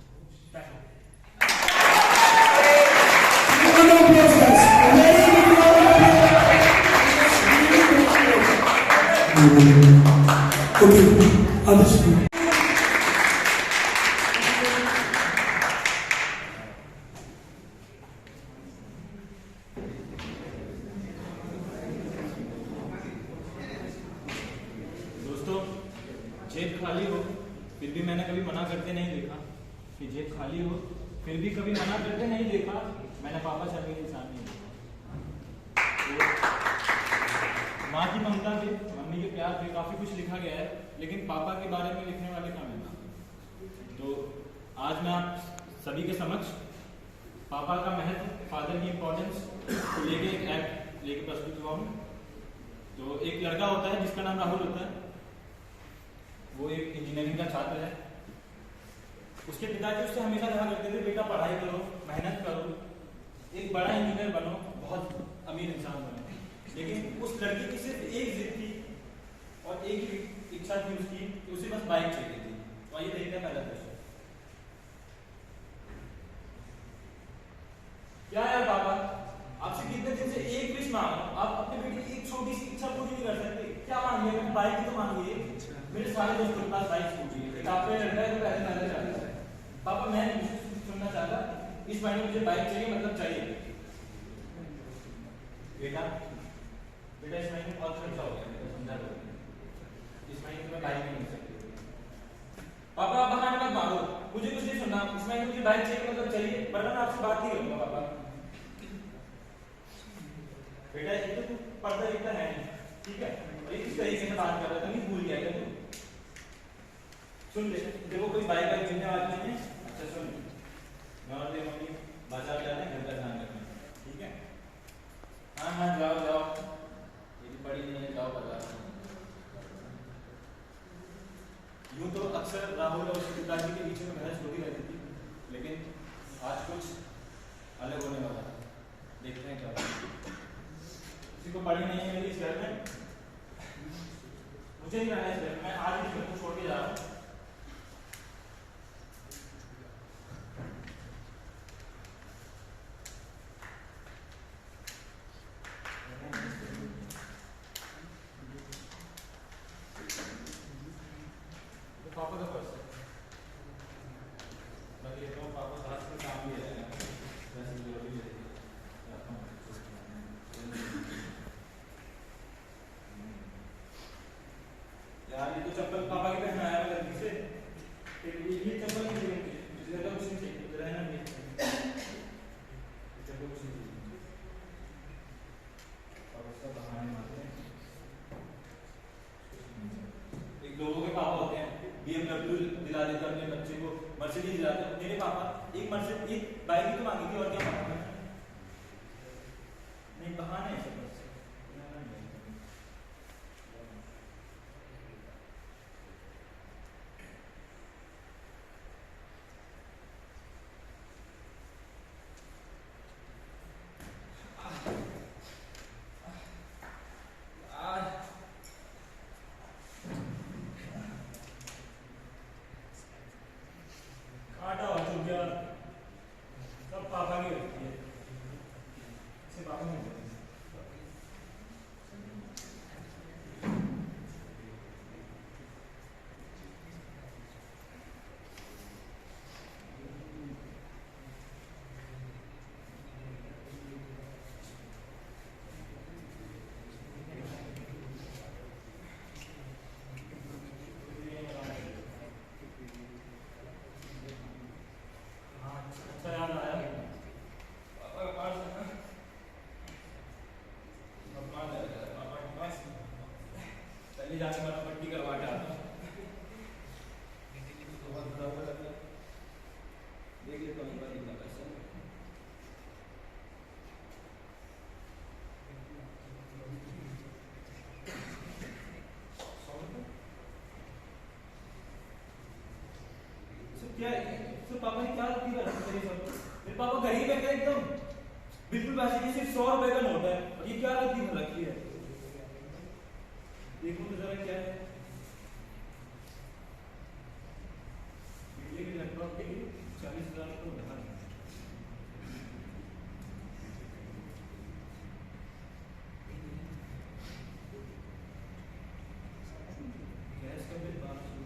दोस्तों, जेब खाली हो फिर भी मैंने कभी मना करते नहीं देखा कि जेब खाली हो फिर भी कभी मना करते नहीं देखा मैंने पापा शर्मी इंसान नहीं देखा। माँ की ममता पे, मम्मी के प्यार पे काफी कुछ लिखा गया है, लेकिन पापा के बारे में लिखने वाले कम है। तो आज मैं आप सभी के समक्ष पापा का महत्व, फादर की इंपॉर्टेंस को लेके एक एक्ट लेके प्रस्तुत हुआ हूँ। तो एक लड़का होता है जिसका नाम राहुल होता है, वो एक इंजीनियरिंग का छात्र है। उसके पिताजी उससे हमेशा कहा करते थे, बेटा पढ़ाई करो, मेहनत करो, एक बड़ा इंजीनियर बनो, बहुत अमीर इंसान बनो। लेकिन उस लड़की की सिर्फ एक जिद थी और एक ही इच्छा थी उसकी कि उसे बस बाइक चाहिए थी। तो आइए देखते हैं पहला प्रश्न। क्या यार पापा, आपसे कितने दिन से एक विश मांग रहा हूं, आप अपने बेटे की एक छोटी सी इच्छा पूरी नहीं कर सकते? क्या मांगिए? मैंने बाइक ही तो मांगी है। मेरे सारे दोस्तों के पास बाइक स्कूटी है, एक आपका लड़का है जो पहले पहले चाहता है। पापा मैं नहीं सुनना चाहता, इस महीने मुझे बाइक चाहिए, मतलब चाहिए। बेटा बेटा इस महीने बहुत खर्चा हो गया, समझा लो, इस महीने तुम्हें बाइक नहीं मिल सकती। पापा आप बहाने मत मारो, मुझे कुछ नहीं सुनना, इस महीने मुझे बाइक चाहिए, मतलब चाहिए, वरना मैं आपसे बात ही करूंगा। पापा बेटा एक तो पढ़ता लिखता है नहीं, ठीक है, और इस तरीके से बात कर रहा था, नहीं भूल गया क्या तू? सुन ले, देखो कोई बाइक बाइक मिलने वाली नहीं है। अच्छा सुन, मैं और तेरी मम्मी बाजार जाते हैं, घर का ध्यान रखना, ठीक है? हाँ हाँ जाओ जाओ, ये भी पढ़ी नहीं है, जाओ बाजार। यूं तो अक्सर राहुल और उसके पिताजी के बीच में बहस होती रहती थी, लेकिन आज कुछ अलग होने वाला है, देखते हैं क्या। किसी को पढ़ी नहीं है मेरी इस घर में, मुझे नहीं रहना इस घर में, मैं आज ही घर को छोड़ के जा रहा हूँ। पापा का पर्स है, बाकी ये तो पापा साथ में काम भी है, वैसे जरूरी है। यार ये तो चप्पल पापा के पहना आया गलती से, ये चप्पल नहीं चाहिए मुझे, ज्यादा कुछ नहीं चाहिए, रहना नहीं चप्पल कुछ नहीं चाहिए। और उसका बहाने मारते हैं। एक लोगों के पापा होते हैं BMW दिला देते अपने बच्चे को, मर्सिडीज दिलाते। मेरे पापा एक मर्सिडीज, एक बाइक ही तो मांगी थी, और क्या मांगा? नहीं बहाने हैं सब। सब पापा की होती है, इसे पापा नहीं बोलते। क्या तो पापा ने क्या रखी है मेरे पापा गरीब है क्या एकदम, बिल्कुल वैसे ही सिर्फ 100 रुपए का नोट है, और ये क्या रखी है। देखो तो जरा क्या है, बिजली के लैपटॉप के लिए 40,000 को उधार, गैस का बिल 1200,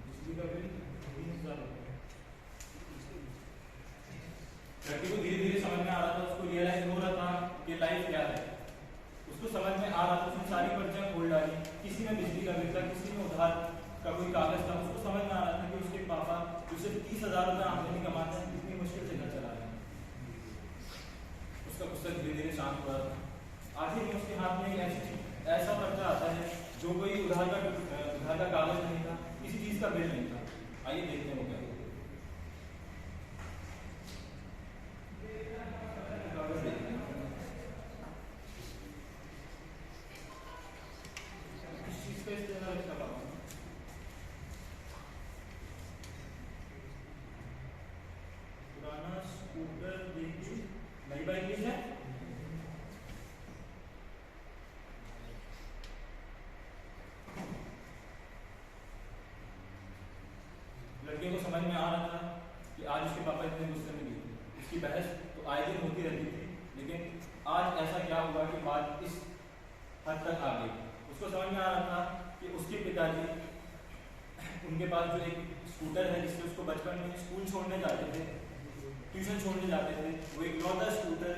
बिजली का बिल 3,000 रुपये। लड़के को धीरे धीरे समझ में आ रहा था, उसको रियलाइज हो रहा था कि लाइफ क्या है, उसको समझ में आ रहा था। उसने सारी पर्चियां खोल डाली, किसी में बिजली का बिल था, किसी में उधार का कोई कागज था। उसको समझ में आ रहा था कि उसके पापा जो सिर्फ 30,000 रुपये आमदनी कमाते हैं, कितनी मुश्किल से घर चला रहे हैं। उसका गुस्सा धीरे धीरे शांत हो रहा था। आखिर में उसके हाथ में एक ऐसा पर्चा आता है जो कोई उधार का कागज नहीं था, किसी चीज का बिल नहीं था। आइए देखते हैं वो क्या है। पुराना स्कूटर देखिए, नई बाइक ली है। लड़के को समझ में आ रहा था कि आज उसके पापा इतने गुस्से में थे। उसकी बहस तो आए दिन होती रहती थी, लेकिन आज ऐसा क्या हुआ कि बात इस हद तक आ गई। उसको समझ में आ रहा था कि उसके पिताजी, उनके पास जो एक स्कूटर है जिससे उसको बचपन में स्कूल छोड़ने जाते थे, ट्यूशन छोड़ने जाते थे, वो एक इकलौता स्कूटर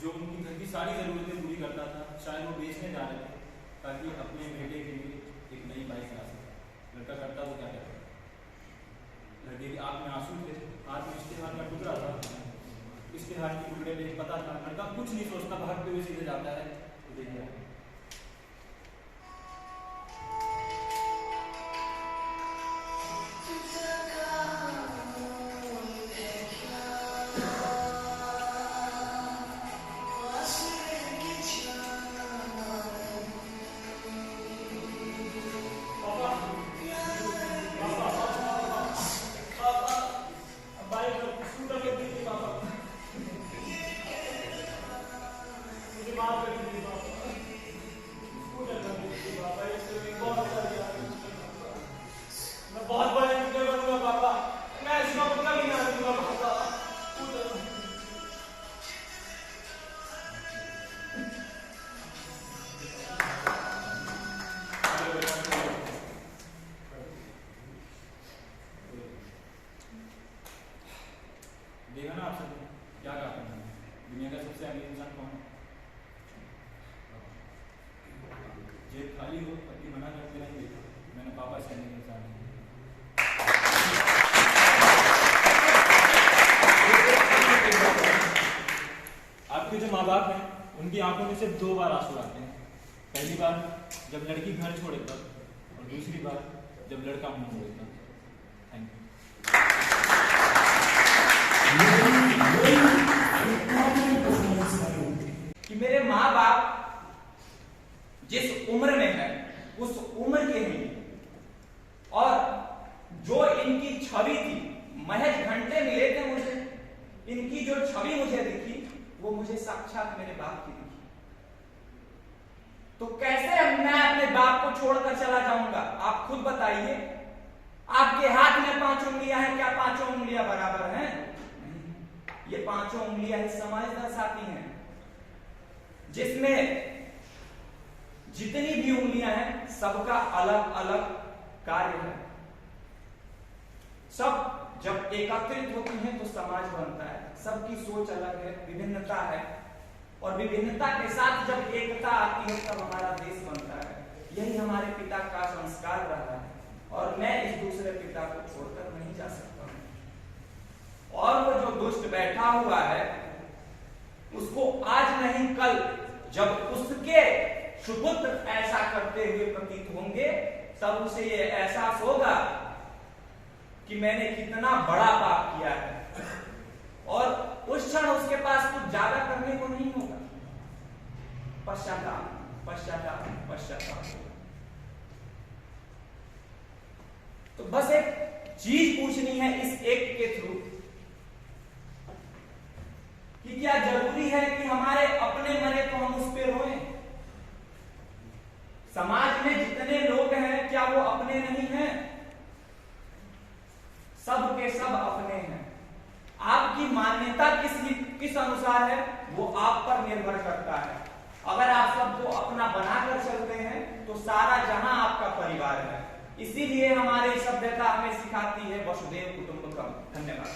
जो उनकी घर की सारी ज़रूरतें पूरी करता था, शायद वो बेचने जा रहे थे ताकि अपने बेटे के लिए एक नई बाइक ला सके। लड़का करता तो क्या करता, लड़के की आँख में आंसू थे, हाथ में इश्तेहार का टुकड़ा था। इश्तेहार के टुकड़े में पता था, लड़का कुछ नहीं सोचता, भागते हुए सीधे जाता है। तो देखिए देखा ना आप सब क्या कहते हैं, दुनिया का सबसे अमीर इंसान कौन है? जेब खाली हो, पति मना करते रहेंगे, मैंने पापा से अमीर इंसान है। आपके जो माँ बाप हैं, उनकी आंखों में सिर्फ 2 बार आंसू आते हैं। पहली बार जब लड़की घर छोड़े तब, और दूसरी बार जब लड़का मुंह मोड़े तब। Thank you. कि मेरे माँ बाप जिस उम्र में है उस उम्र के नहीं, और जो इनकी छवि थी, महज घंटे मिले थे मुझे, इनकी जो छवि मुझे दिखी वो मुझे साक्षात मेरे बाप की दिखी। तो कैसे मैं अपने बाप को छोड़कर चला जाऊंगा? आप खुद बताइए। आपके हाथ में 5 उंगलियां हैं, क्या 5 उंगलियां बराबर हैं? ये 5 उंगलियां ही समाज दर्शाती हैं, जिसमें जितनी भी उंगलियां हैं सबका अलग अलग कार्य है। सब जब एकत्रित होती हैं तो समाज बनता है। सबकी सोच अलग है, विभिन्नता है, और विभिन्नता के साथ जब एकता आती है तब हमारा देश बनता है। यही हमारे पिता का संस्कार रहा है, और मैं इस दूसरे पिता को छोड़कर नहीं जा सकता हूं। और वो जो दुष्ट बैठा हुआ है उसको आज नहीं कल, जब उसके सुपुत्र ऐसा करते हुए प्रतीत होंगे, तब उसे ये एहसास होगा कि मैंने कितना बड़ा पाप किया है, और उस क्षण उसके पास कुछ ज्यादा करने को नहीं होगा। पश्चाताप, पश्चाताप पश्चाताप होगा। तो बस एक चीज पूछनी है इस एक के थ्रू कि क्या जरूरी है कि हमारे अपने मरे तो हम उस पे रोएं? समाज में जितने लोग हैं क्या वो अपने नहीं हैं? सब के सब अपने हैं। आपकी मान्यता किस अनुसार है वो आप पर निर्भर करता है। अगर आप सबको अपना बनाकर चलते हैं तो सारा जहां आपका परिवार है। इसीलिए हमारी सभ्यता हमें सिखाती है वसुधैव कुटुंबकम। धन्यवाद।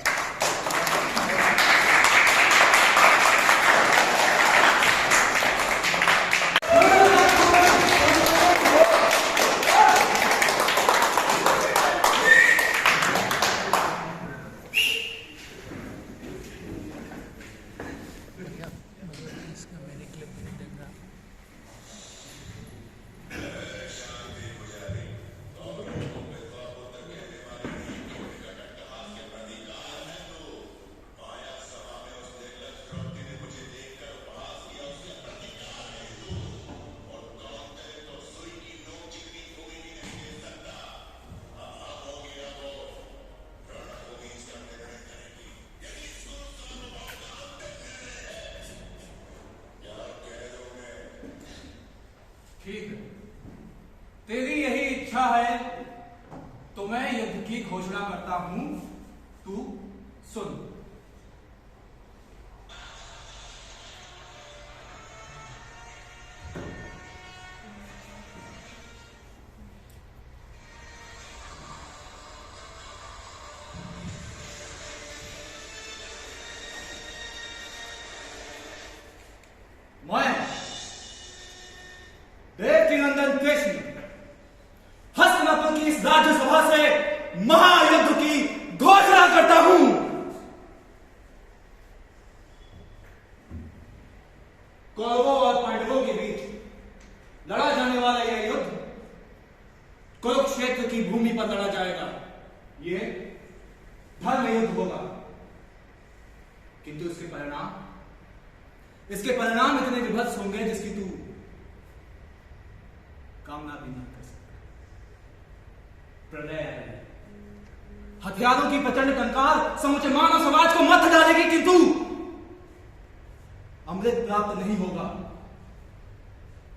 ठीक है, तेरी यही इच्छा है तो मैं युद्ध की घोषणा करता हूं, तू सुन। मैं देवकीनंदन कृष्ण हस्तिनापुर की इस राज्यसभा से महायुद्ध की घोषणा करता हूं। कौरवों और पांडवों के बीच लड़ा जाने वाला यह युद्ध कुरुक्षेत्र की भूमि पर लड़ा जाएगा। यह धर्म युद्ध होगा, किंतु इसके परिणाम इतने विभत्स होंगे जिसकी तू कामना भी नहीं कर सकता। प्रलय है, हथियारों की प्रचंड कंकार समूचे मानव समाज को मत डालेगी, किंतु अमृत प्राप्त नहीं होगा।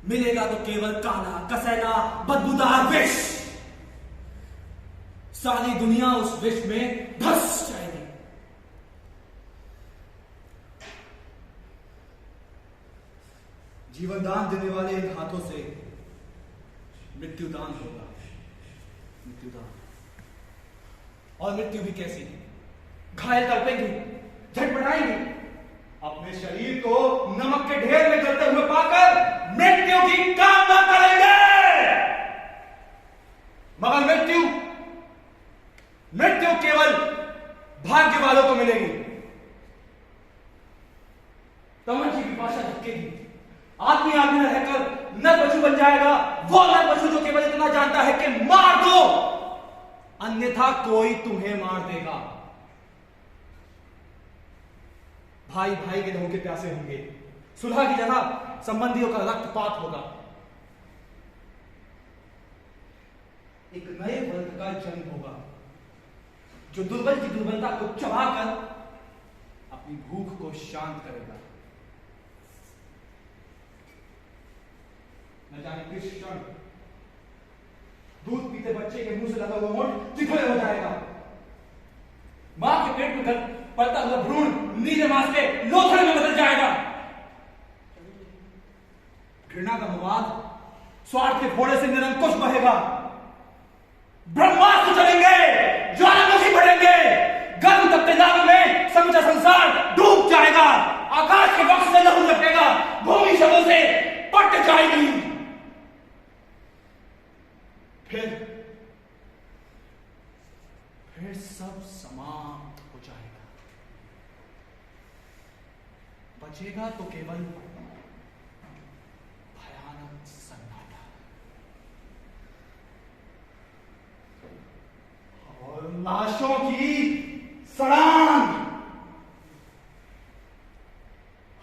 मिलेगा तो केवल काला कसैला बदबूदार विष। सारी दुनिया उस विष में धस जाएगी। जीवन दान देने वाले इन हाथों से मृत्युदान होगा। मृत्युदान, और मृत्यु भी कैसी? घायल तड़पेंगी, झटपटाएंगी, अपने शरीर को नमक के ढेर में गलते हुए पाकर मृत्यु की कामना करेंगे। मगर मृत्यु केवल भाग्य वालों को मिलेगी। तमंची की भाषा धक्केगी, आदमी में रहकर नर पशु बन जाएगा। वो नर पशु जो केवल इतना जानता है कि मार दो, अन्यथा कोई तुम्हें मार देगा। भाई भाई के लहू के प्यासे होंगे। सुलह की जगह संबंधियों का रक्तपात होगा। एक नए वर्ग का जन्म होगा जो दुर्बल की दुर्बलता को चबाकर अपनी भूख को शांत करेगा। न जाने किस क्षण दूध पीते बच्चे के मुंह से लगा हुआ होंठ चिथड़े हो जाएगा। मां के पेट में पलता हुआ भ्रूण नीले मांस के लोथड़े में बदल जाएगा। घृणा का मवाद स्वार्थ के फोड़े से निरंकुश बहेगा। ब्रह्मास्त्र चलेंगे, ज्वालामुखी बढ़ेंगे, गर्म तपते लावा में समूचा संसार डूब जाएगा। आकाश के वक्त से लहू लपेगा, भूमि शवों से पट जाएगी। फिर सब समाप्त हो जाएगा। बचेगा तो केवल भयानक सन्नाटा और लाशों की सड़ान।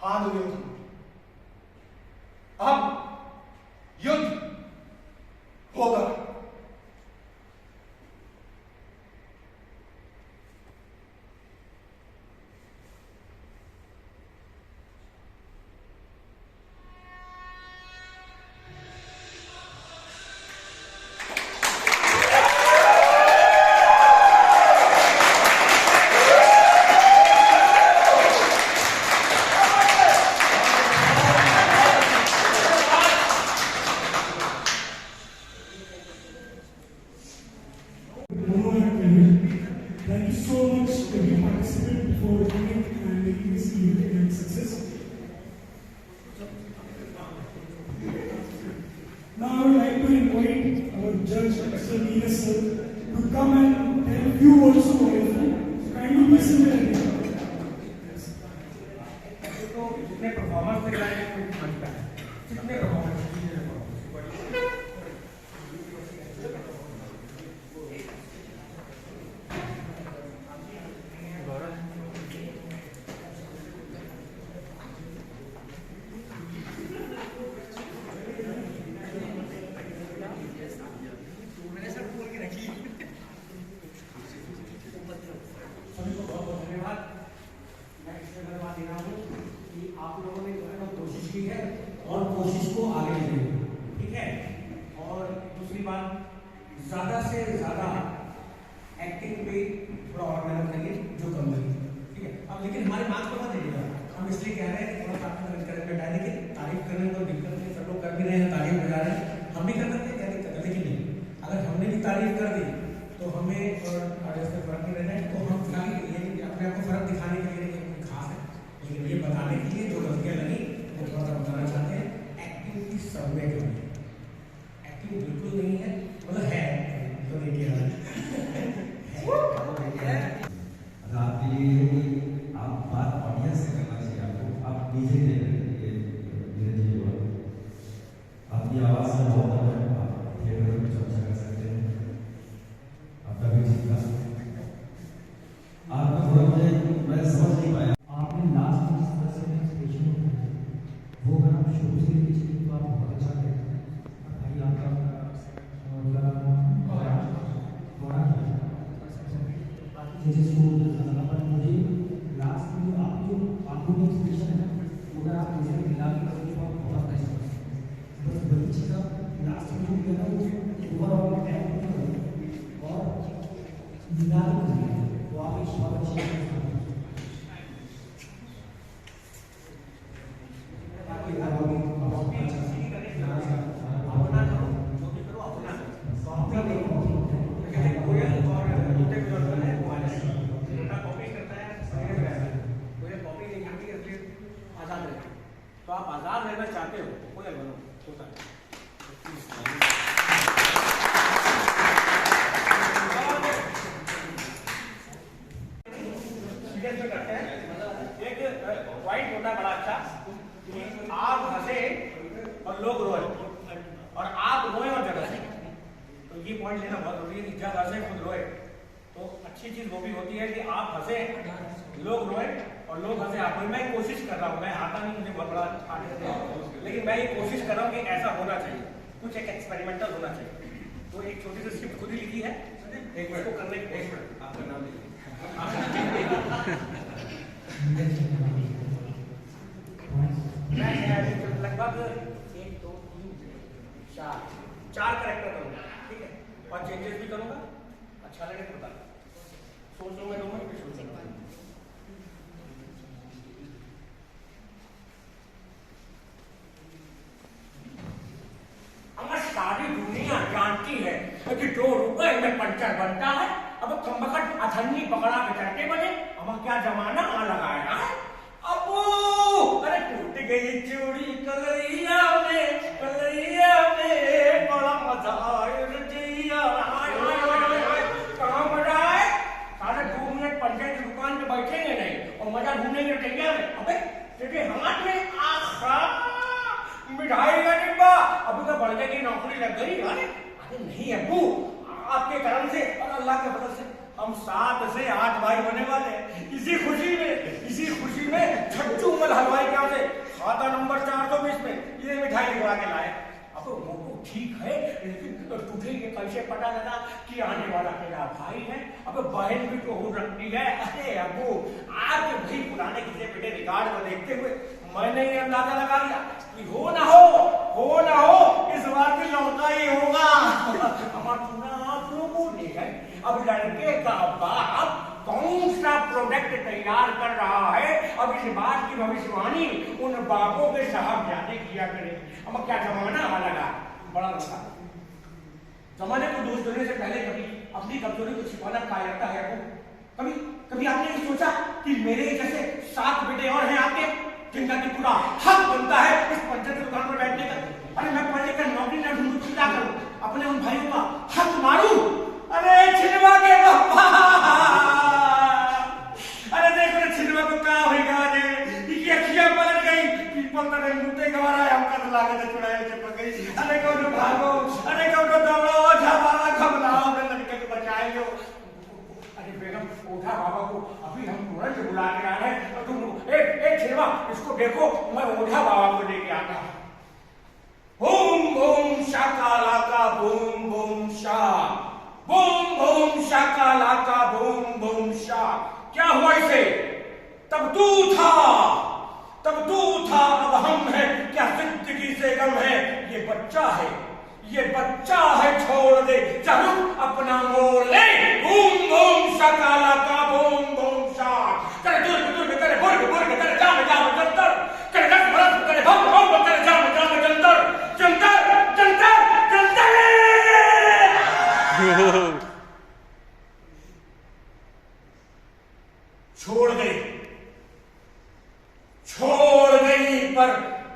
हाथ उठो। अब judge, Mr. Venus sir, to come and tell a few words to all of you. Kindly be seated. तो जितने परफॉर्मेंस दिख रहे हैं कोई समझता है कितने परफॉर्मेंस और कोशिश को आगे ले जाइए, ठीक है। और दूसरी बात, ज्यादा से ज्यादा एक्टिंग पे थोड़ा और मेहनत करिए जो कम लगी, ठीक है। अब लेकिन हमारे मार्क्स को मत दीजिएगा, हम इसलिए कह रहे हैं थोड़ा सा आपको एनकरेजमेंट है, लेकिन तारीफ करने में कोई दिक्कत नहीं, सब लोग कर भी रहे हैं, तारीफ बजा रहे हैं, हम भी कर सकते हैं, क्या दिक्कत है। लेकिन नहीं, अगर हमने भी तारीफ कर दी तो हमें और ऑडियंस में फर्क नहीं रहना है। तो हम खाली अपने आप को फर्क दिखाने के लिए नहीं खास है, लेकिन ये बताने के लिए जो गलतियां लगी वो थोड़ा सा बताना चाहते हैं। एक्टिंग की सब में कमी, एक्टिंग बिल्कुल नहीं है, मतलब है तो देखिए आप ये आप बात ऑडियंस से करना चाहिए आपको, आप नीचे आपकी आवाज़ से बहुत आप थिएटर में चर्चा कर सकते हैं, आपका भी ठीक था। आपका थोड़ा मुझे मैं समझ नहीं पाया, आपने लास्ट में जिस तरह से एक्सप्रेशन वो अगर आप शुरू से देखिए तो आप बहुत अच्छा करें। भाई आपका जैसे पर मुझे लास्ट में जो आपको जो एक्सप्रेशन है अगर आप मुझे मिला के करेंगे तो आप बहुत अच्छा करेंगे। बस बड़ी चीज़ आप लास्ट में जो कहना वो ओवरऑल टैप और मिला के करेंगे तो आप एक बहुत अच्छी तो आप आजाद रहना चाहते हो, कोई बनो होता है। करते हैं एक पॉइंट होता है बड़ा अच्छा कि आप हंसे और लोग रोए और आप रोए और जग हंसे, तो ये पॉइंट लेना बहुत जरूरी है कि जग हंसे खुद रोए। तो अच्छी चीज वो भी होती है कि आप हंसे लोग रोए और लोग हंसे आप। मैं कोशिश कर रहा हूँ, मैं आता नहीं, मुझे बहुत बड़ा आर्टिस्ट है, लेकिन मैं ये कोशिश कर रहा हूँ कि ऐसा होना चाहिए, कुछ एक एक्सपेरिमेंटल होना चाहिए। तो एक छोटी सी स्क्रिप्ट खुद ही लिखी है, एक मिनट को करने की कोशिश, आपका नाम लिखिए। लगभग 1 2 3 4 कैरेक्टर करूँगा, ठीक है, और चेंजेस भी करूँगा, अच्छा लगे तो बता सोच लूँगा 2 मिनट फिर सोच लूँगा। सारी दुनिया जानती है कि 2 रुपए में पंचर बनता है। अब कमबख्त अधन्नी पकड़ा के चढ़ते बने, अब क्या जमाना आ लगाया है। अबू अरे टूट गई चूड़ी कलैया में बड़ा मजा आया रजिया। कहाँ मजा है, साढ़े 2 मिनट पंचर की दुकान पे बैठेंगे नहीं और मजा ढूंढेंगे रजिया में। अबे तेरे हाथ में आखा मिठाई का डिब्बा, अभी तो बढ़ की नौकरी लग गई। अरे नहीं अब्बू, आपके कर्म से और अल्लाह के फजल से हम 7 से 8 भाई होने वाले। इसी खुशी में छज्जू मल हलवाई क्या से खाता नंबर 420 में ये मिठाई लिखवा के लाए। अब वो ठीक है, लेकिन तुझे ये कैसे पता लगा कि आने वाला मेरा भाई है। अब बहन भी तो हो रखती है। अरे अब्बू, आपके वही पुराने किसी बेटे रिकॉर्ड को देखते हुए मैंने ये अंदाजा लगा लिया कि हो ना हो इस बार भी लौटा ही होगा। हमारा सुना आप लोगों ने है, अब लड़के का बाप कौन सा प्रोडक्ट तैयार कर रहा है, अब इस बात की भविष्यवाणी उन बापों के साहबजादे किया करें। अब क्या जमाना आ लगा, बड़ा लगा। जमाने को दोष देने से पहले कभी अपनी कमजोरी को छिपाना कायरता है। कभी आपने ये सोचा कि मेरे जैसे 7 बेटे और हैं आपके, जिनका कि पूरा हक बनता है इस पंचायत की दुकान पर बैठने का। अरे मैं पढ़ लिख कर नौकरी न ढूंढूं, क्या करूं? अपने उन भाइयों का लागत चुड़ैल चिपक गई। अरे कौनो भागो, अरे कौनो दौड़ो, ओझा बाबा घबराओ, मैं लड़के को बचाइयो। अरे बेगम, ओझा बाबा को अभी हम तुरंत बुला के आ रहे हैं। और तुम एक छिलवा इसको देखो, मैं ओझा बाबा को लेके आता हूँ। Boom boom Shakalaka boom boom शा, boom boom Shakalaka boom boom शा। क्या हुआ इसे? तब तू था, अब हम हैं। क्या जिंदगी से गम है? ये बच्चा है, छोड़ दे, चलो अपना मोड़ ले। Boom boom Shakalaka boom boom शा। करे दुर्ग दुर्ग, करे बुर्ग बुर्ग, करे जाम जाम जंतर, करे रस बरस, करे भम भम, करे जाम जाम जंतर जंतर जंतर जंतर। छोड़ गई पर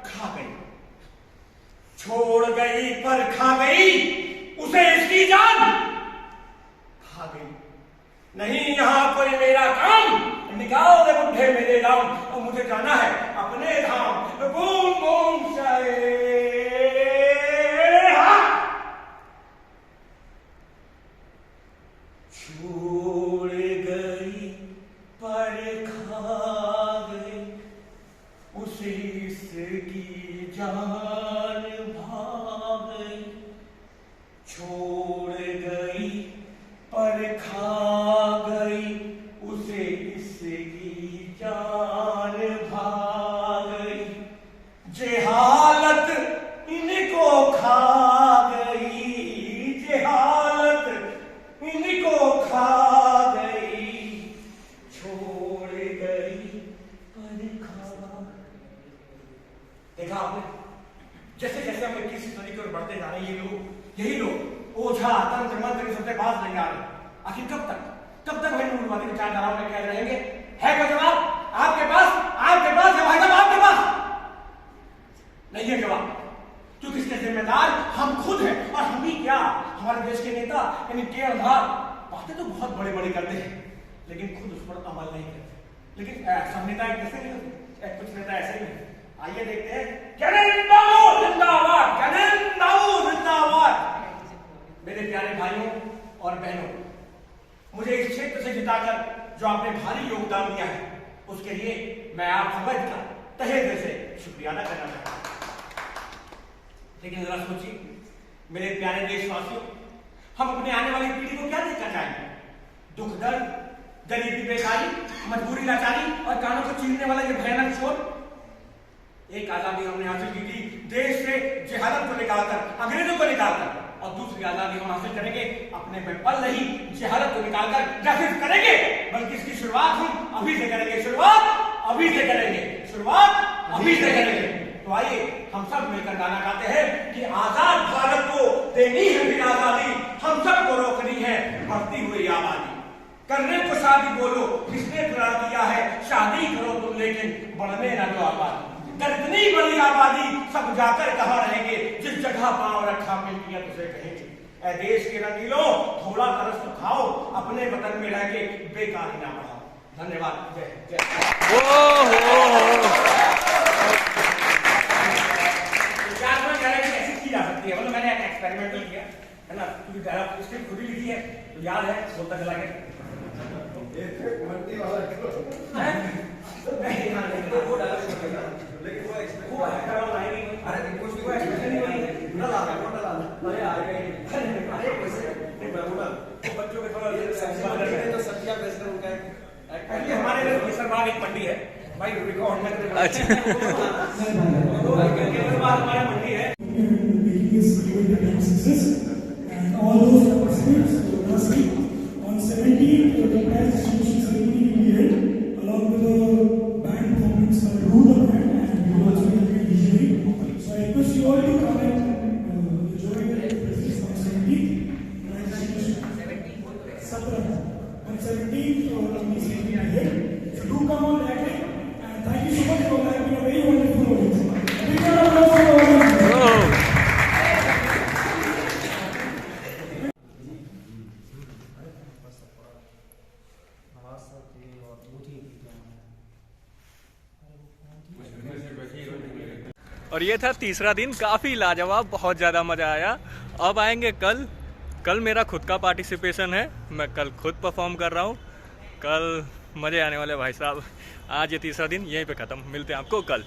खा गई, छोड़ गई पर खा गई, उसे इसकी जान खा गई। नहीं यहाँ कोई मेरा काम, निकाल दे बुढ़े मेरे नाम, और मुझे जाना है अपने धाम। बूम बूम शाये छोड़ गई पर खा गई, उसे इसकी जान भाग गई। छोड़ गई पर खा गई, उसे इसकी जान भाग गई। जेहालत इनको खा गई, जेहालत इनको खा गई। छोड़ गई पर खा। देखा आपने, जैसे जैसे हम 21वीं सदी की ओर बढ़ते जा रहे हैं, यही लोग ओझा तंत्र मंत्र सबसे बात नहीं आ रहे। आखिर कब तक हमें मूलवादी विचारधाराओं में कह रहेंगे? है कोई जवाब आपके पास? आपके पास है भाई साहब, आपके पास नहीं है जवाब, क्योंकि इसके जिम्मेदार हम खुद हैं। और हम भी क्या, हमारे देश के नेता यानी के आधार बातें तो बहुत बड़ी बड़ी करते हैं, लेकिन खुद उस पर अमल नहीं करते। लेकिन सब नेता एक जैसे नहीं होते, कुछ नेता ऐसे ही नहीं। आइए देखते हैं। जिंदाबाद। मेरे प्यारे भाइयों और बहनों, मुझे इस क्षेत्र से जिताकर जो आपने भारी योगदान दिया है, उसके लिए मैं आप सबका तहे दिल से शुक्रिया अदा करना चाहता हूं। लेकिन जरा सोचिए मेरे प्यारे देशवासियों, हम अपने आने वाली पीढ़ी को क्या देखना चाहेंगे? दुख दर्द, गरीबी, बेकारी, मजबूरी, लाचारी और कानों को चीरने वाला ये भयानक शोर। एक आजादी हमने हासिल की थी देश से जहालत को निकालकर, अंग्रेजों को निकालकर, और दूसरी आजादी हम हासिल करेंगे अपने में पल रही जहालत को निकालकर। न सिर्फ करेंगे बल्कि इसकी शुरुआत हम अभी से करेंगे। शुरुआत अभी से करेंगे। तो आइए हम सब मिलकर गाना गाते हैं कि आजाद भारत को देनी है फिर आजादी, हम सबको रोकनी है बढ़ती हुई आबादी। करने को शादी बोलो, किसने तुरा दिया है शादी करो तुम, लेकिन बढ़ने न दो आबादी। कर इतनी बड़ी आबादी सब जाकर कहाँ रहेंगे, जिस जगह पांव रखा मिलती है तुझे कहेंगे। ऐ देश के रंगीलों, थोड़ा तरस तो खाओ, अपने वतन में रह के बेकारी ना बढ़ाओ। धन्यवाद। जय जय। ऐसी की जा सकती है, मतलब मैंने एक एक्सपेरिमेंटल किया है ना, क्योंकि स्क्रिप्ट खुद ही लिखी है तो याद है, बोलता चला गया। हमारे सरबाग एक मंडी है भाई, रिकॉर्ड में हमारा मंडी है। And all those participants last week on 17th, the prize distribution ceremony will be held along with the band performance by Roo the band, and we will also be having DJ. So I request you all to come and enjoy the presents on 17th. Prize distribution 17th on the ceremony ahead. So do come on that day, and thank you so much for having a very wonderful audience. A big round of applause for the audience. और ये था तीसरा दिन, काफ़ी लाजवाब, बहुत ज़्यादा मज़ा आया। अब आएंगे कल मेरा खुद का पार्टिसिपेशन है, मैं कल खुद परफॉर्म कर रहा हूँ। कल मज़े आने वाले भाई साहब। आज ये तीसरा दिन यहीं पे ख़त्म, मिलते हैं आपको कल।